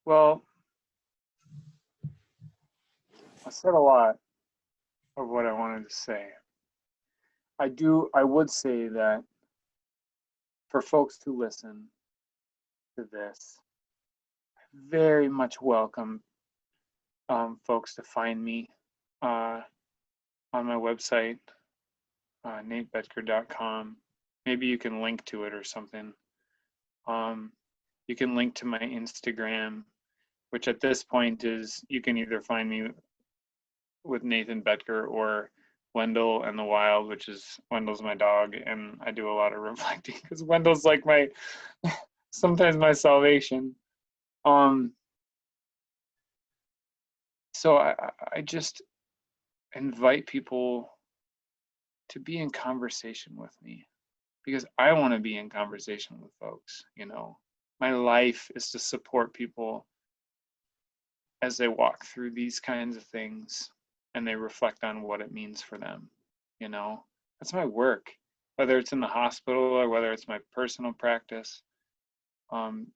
Well, I said a lot of what I wanted to say. I would say that for folks who listen to this, I very much welcome folks to find me on my website, natebetker.com. Maybe you can link to it or something. You can link to my Instagram, which at this point is, you can either find me with Nathan Betker or Wendell and the Wild, which is, Wendell's my dog, and I do a lot of reflecting because Wendell's like sometimes my salvation. So I just invite people to be in conversation with me, because I want to be in conversation with folks. My life is to support people as they walk through these kinds of things and they reflect on what it means for them. That's my work, whether it's in the hospital or whether it's my personal practice.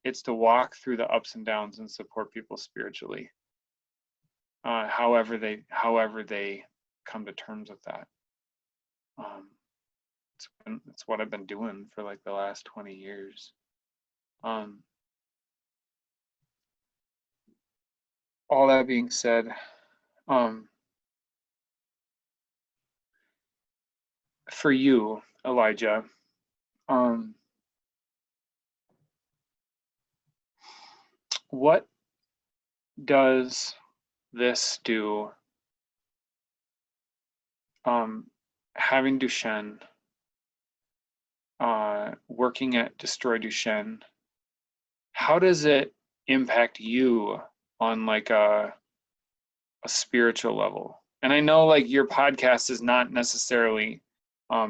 It's to walk through the ups and downs and support people spiritually, however they come to terms with that. It's what I've been doing for like the last 20 years. All that being said, for you, Elijah, what does this do? Having Duchenne, working at Destroy Duchenne, how does it impact you, on like a spiritual level. And I know like your podcast is not necessarily a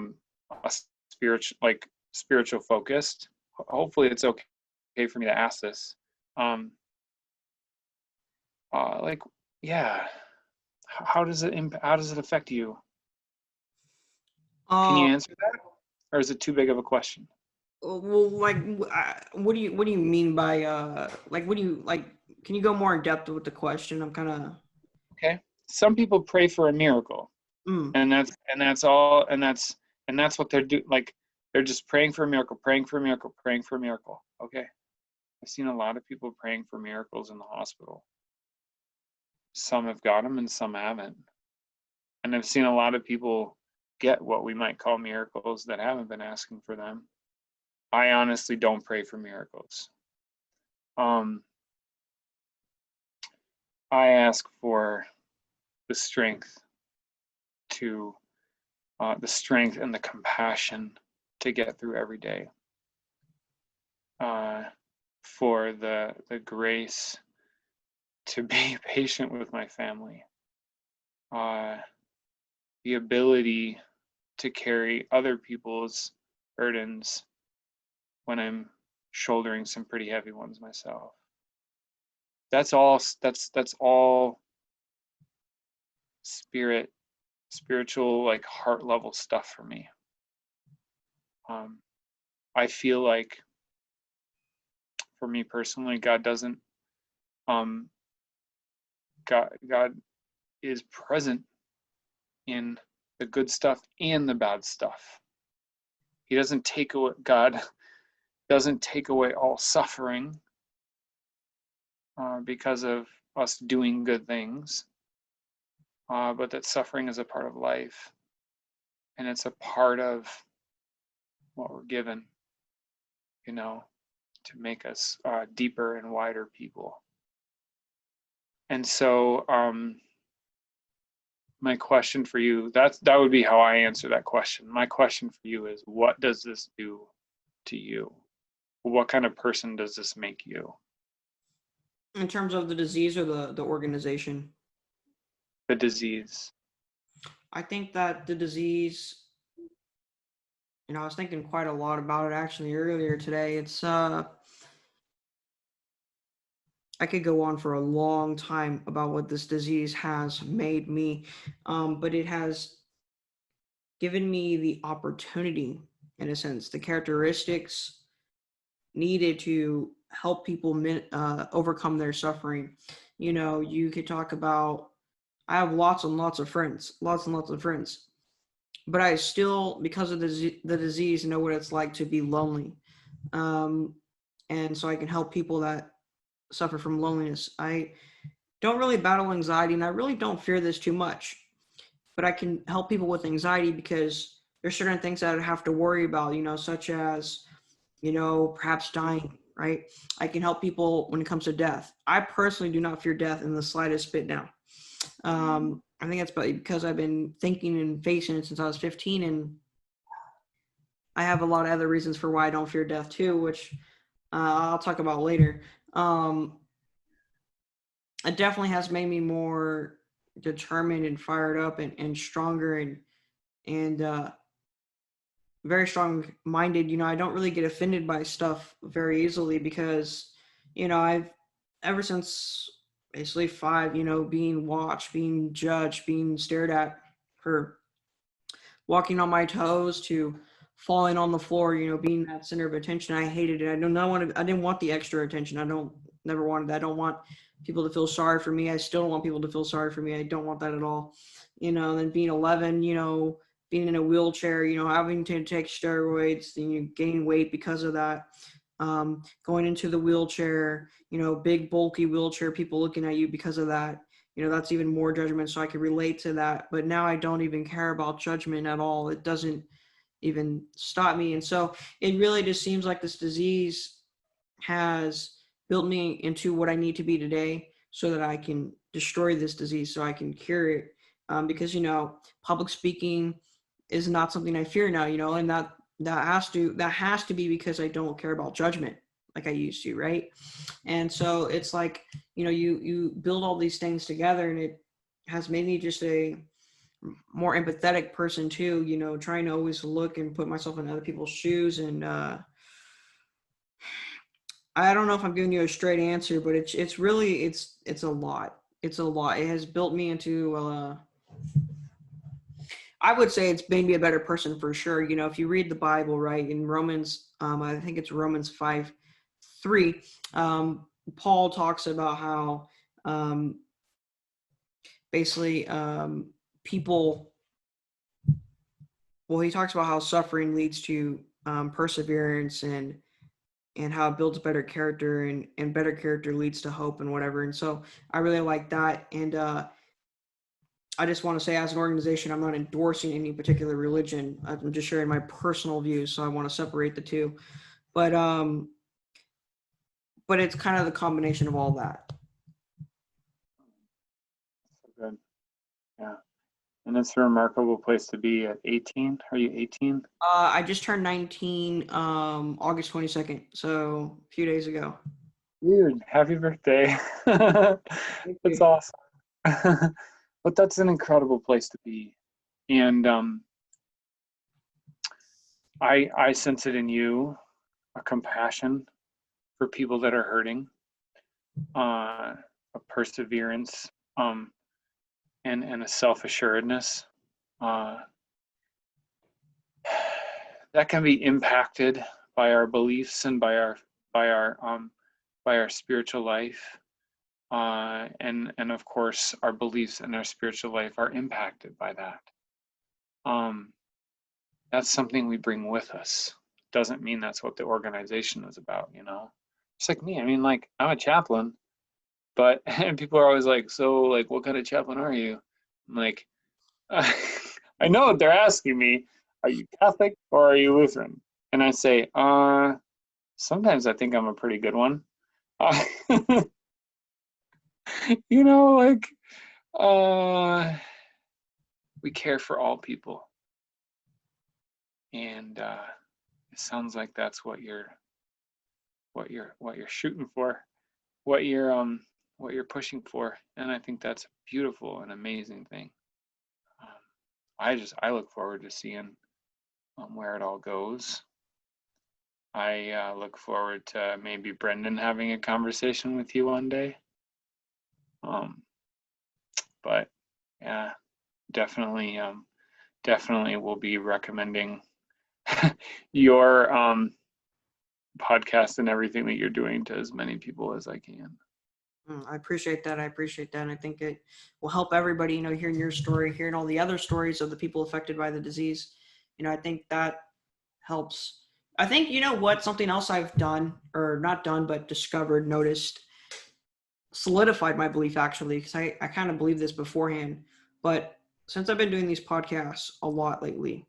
spiritual focused. Hopefully it's okay for me to ask this. Like, yeah, how does it affect you? Can you answer that, or is it too big of a question? Well, like, what do you mean by like, what do you like? Can you go more in depth with the question? I'm kind of okay. Some people pray for a miracle, and that's all, and that's what they're doing. Like, they're just praying for a miracle, praying for a miracle, praying for a miracle. Okay, I've seen a lot of people praying for miracles in the hospital. Some have got them, and some haven't. And I've seen a lot of people get what we might call miracles that haven't been asking for them. I honestly don't pray for miracles. I ask for the strength and the compassion to get through every day. For the grace to be patient with my family. The ability to carry other people's burdens when I'm shouldering some pretty heavy ones myself. That's all spiritual, like heart level stuff for me. I feel like for me personally, God doesn't God is present in the good stuff and the bad stuff. God doesn't take away all suffering because of us doing good things, but that suffering is a part of life, and it's a part of what we're given, to make us deeper and wider people. And so my question for you, that would be how I answer that question. My question for you is, what does this do to you? What kind of person does this make you? in terms of the disease or the organization? The disease. I think that the disease, I was thinking quite a lot about it actually earlier today. It's I could go on for a long time about what this disease has made me, but it has given me the opportunity, in a sense, the characteristics needed to help people overcome their suffering. You could talk about, I have lots and lots of friends, but I still, because of the disease, know what it's like to be lonely. And so I can help people that suffer from loneliness. I don't really battle anxiety, and I really don't fear this too much, but I can help people with anxiety because there's certain things that I have to worry about, such as, perhaps dying, right? I can help people when it comes to death. I personally do not fear death in the slightest bit now. I think that's because I've been thinking and facing it since I was 15, and I have a lot of other reasons for why I don't fear death too, which I'll talk about later. It definitely has made me more determined and fired up and stronger and very strong-minded. I don't really get offended by stuff very easily because, I've ever since basically 5, being watched, being judged, being stared at for walking on my toes to falling on the floor, being that center of attention. I hated it. I didn't want the extra attention. Never wanted that. I don't want people to feel sorry for me. I still don't want people to feel sorry for me. I don't want that at all. Then being 11, being in a wheelchair, having to take steroids, and you gain weight because of that. Going into the wheelchair, big bulky wheelchair, people looking at you because of that. That's even more judgment. So I can relate to that. But now I don't even care about judgment at all. It doesn't even stop me. And so it really just seems like this disease has built me into what I need to be today so that I can destroy this disease, so I can cure it. Because, public speaking is not something I fear now, and that has to be because I don't care about judgment. like I used to, right? And so it's like, you build all these things together, and it has made me just a more empathetic person too, trying to always look and put myself in other people's shoes. And I don't know if I'm giving you a straight answer, but it's really, it's a lot. It's a lot. It has built me into, I would say it's made me a better person for sure. If you read the Bible, right, in Romans, I think it's Romans 5:3, Paul talks about how basically people, well, he talks about how suffering leads to perseverance, and how it builds better character, and better character leads to hope and whatever. And so I really like that. And I just want to say, as an organization, I'm not endorsing any particular religion. I'm just sharing my personal views. So I want to separate the two. But it's kind of the combination of all that. So good. Yeah. And it's a remarkable place to be at 18. Are you 18? I just turned 19 August 22nd, so a few days ago. Dude, happy birthday. That's awesome. But that's an incredible place to be. And I sense it in you, a compassion for people that are hurting, a perseverance, and a self-assuredness that can be impacted by our beliefs and by our spiritual life, and of course our beliefs and our spiritual life are impacted by that. That's something we bring with us. Doesn't mean that's what the organization is about, It's like me. I mean, like, I'm a chaplain, but and people are always like, so, like, what kind of chaplain are you? I'm like, I know what they're asking me. Are you Catholic or are you Lutheran? And I say, sometimes I think I'm a pretty good one. We care for all people. And it sounds like that's what you're shooting for, what you're pushing for. And I think that's a beautiful and amazing thing. I look forward to seeing where it all goes. I look forward to maybe Brendan having a conversation with you one day. But yeah, definitely will be recommending your podcast and everything that you're doing to as many people as I can. I appreciate that. And I think it will help everybody, hearing your story, hearing all the other stories of the people affected by the disease. I think that helps. I think, something else I've done, or not done, but discovered, noticed, solidified my belief, actually, because I kind of believed this beforehand. But since I've been doing these podcasts a lot lately,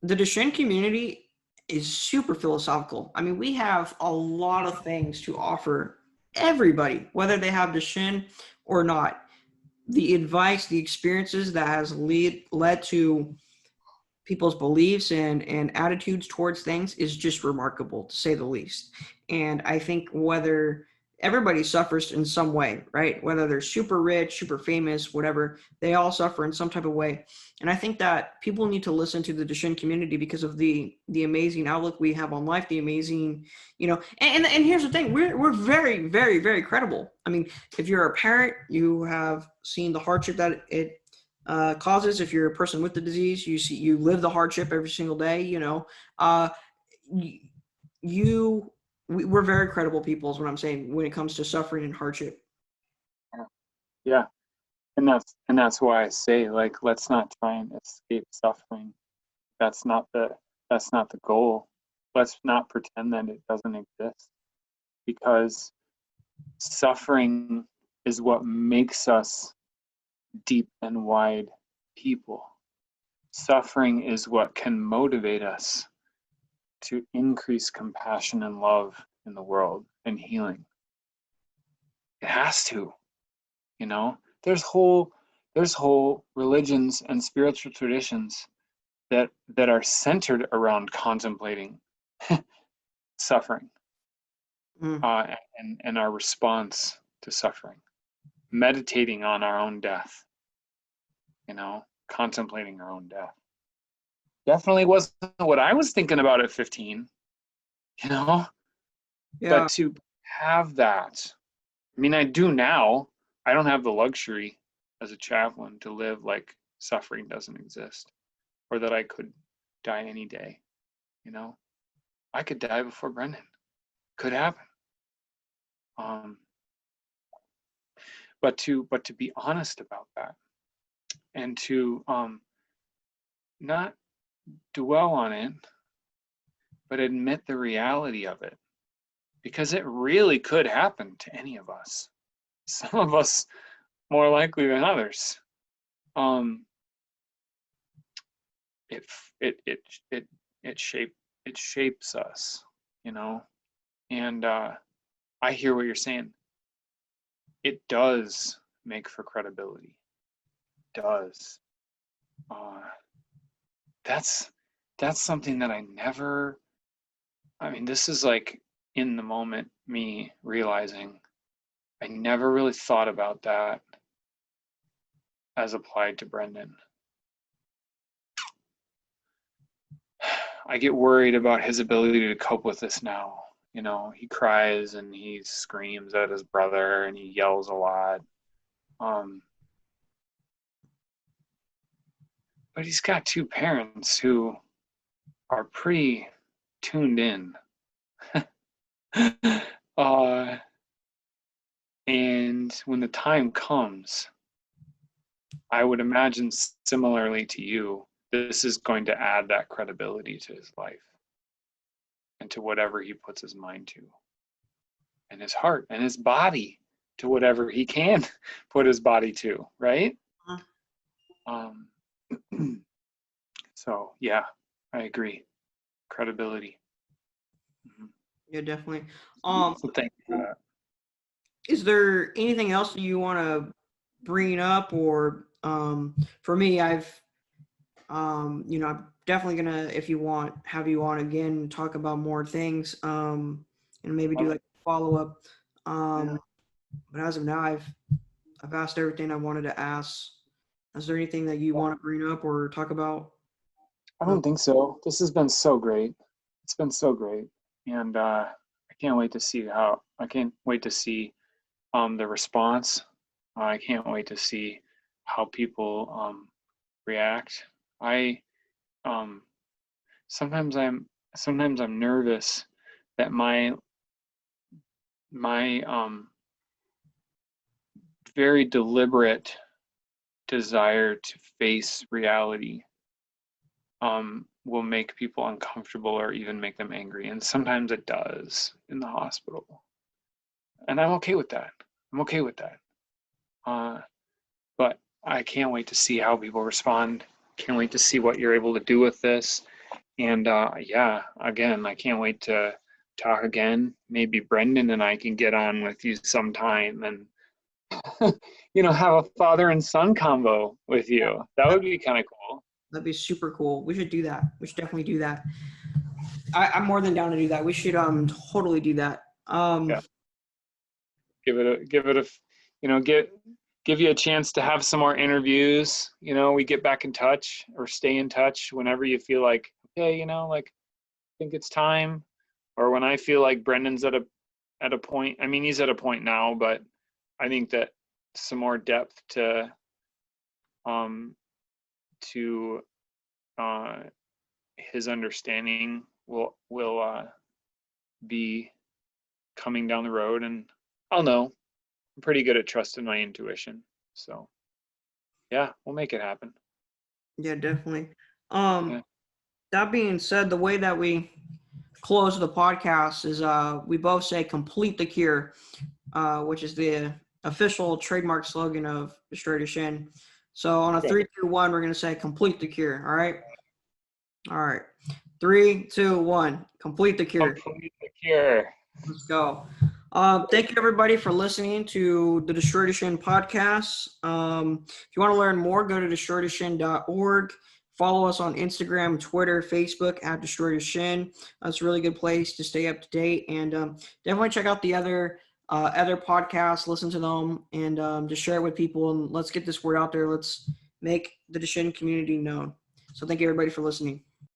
the Duchenne community is super philosophical. I mean, we have a lot of things to offer everybody, whether they have Duchenne or not. The advice, the experiences that has led to people's beliefs and attitudes towards things is just remarkable, to say the least. And I think whether everybody suffers in some way, right? Whether they're super rich, super famous, whatever, they all suffer in some type of way. And I think that people need to listen to the Duchenne community because of the amazing outlook we have on life, the amazing, and here's the thing, we're very, very, very credible. I mean, if you're a parent, you have seen the hardship that it causes. If you're a person with the disease, you live the hardship every single day, we're very credible people is what I'm saying when it comes to suffering and hardship. Yeah. And that's why I say, like, let's not try and escape suffering. That's not the goal. Let's not pretend that it doesn't exist, because suffering is what makes us deep and wide people. Suffering is what can motivate us to increase compassion and love in the world and healing. It has to, There's whole religions and spiritual traditions that are centered around contemplating suffering, and our response to suffering, meditating on our own death, contemplating our own death. Definitely wasn't what I was thinking about at 15, Yeah. But to have that, I mean, I do now. I don't have the luxury as a chaplain to live like suffering doesn't exist, or that I could die any day. I could die before Brendan. Could happen. But to be honest about that, and to not dwell on it, but admit the reality of it, because it really could happen to any of us. Some of us more likely than others. It shapes us, and I hear what you're saying. It does make for credibility. It does. That's something that this is like in the moment me realizing I never really thought about that as applied to Brendan. I get worried about his ability to cope with this now. He cries and he screams at his brother and he yells a lot. But he's got two parents who are pretty tuned in. And when the time comes, I would imagine similarly to you, this is going to add that credibility to his life and to whatever he puts his mind to, and his heart and his body to whatever he can put his body to, right? So yeah, I agree. Credibility. Yeah, definitely. So thank you for that. Is there anything else that you want to bring up, or for me, I'm definitely gonna, if you want, have you on again, talk about more things, and maybe do like follow up. But as of now, I've asked everything I wanted to ask. Is there anything that you want to bring up or talk about? I don't think so. This has been so great. It's been so great, and I can't wait to see the response. I can't wait to see how people react. Sometimes I'm nervous that my very deliberate desire to face reality will make people uncomfortable or even make them angry, and sometimes it does in the hospital, and I'm okay with that. But I can't wait to see how people respond. Can't wait to see what you're able to do with this. And again, I can't wait to talk again. Maybe Brendan and I can get on with you sometime and have a father and son combo with you. That would be kind of cool. That'd be super cool. We should do that. We should definitely do that. I'm more than down to do that. We should totally do that. Give you a chance to have some more interviews. We get back in touch or stay in touch whenever you feel like, okay, I think it's time. Or when I feel like Brendan's at a point, he's at a point now, but I think that some more depth to his understanding will be coming down the road, and I'll know. I'm pretty good at trusting my intuition, so yeah, we'll make it happen. Yeah, definitely. That being said, the way that we close the podcast is we both say "complete the cure," which is the official trademark slogan of Destroy Duchenne. So on a 3, 2, 1, we're gonna say "complete the cure." All right. 3, 2, 1. Complete the cure. Complete the cure. Let's go. Thank you everybody for listening to the Destroy Duchenne podcast. If you want to learn more, go to destroyduchenne.org. Follow us on Instagram, Twitter, Facebook at Destroy Duchenne. That's a really good place to stay up to date. And definitely check out the other podcasts, listen to them, and just share it with people. And let's get this word out there. Let's make the Duchenne community known. So thank you, everybody, for listening.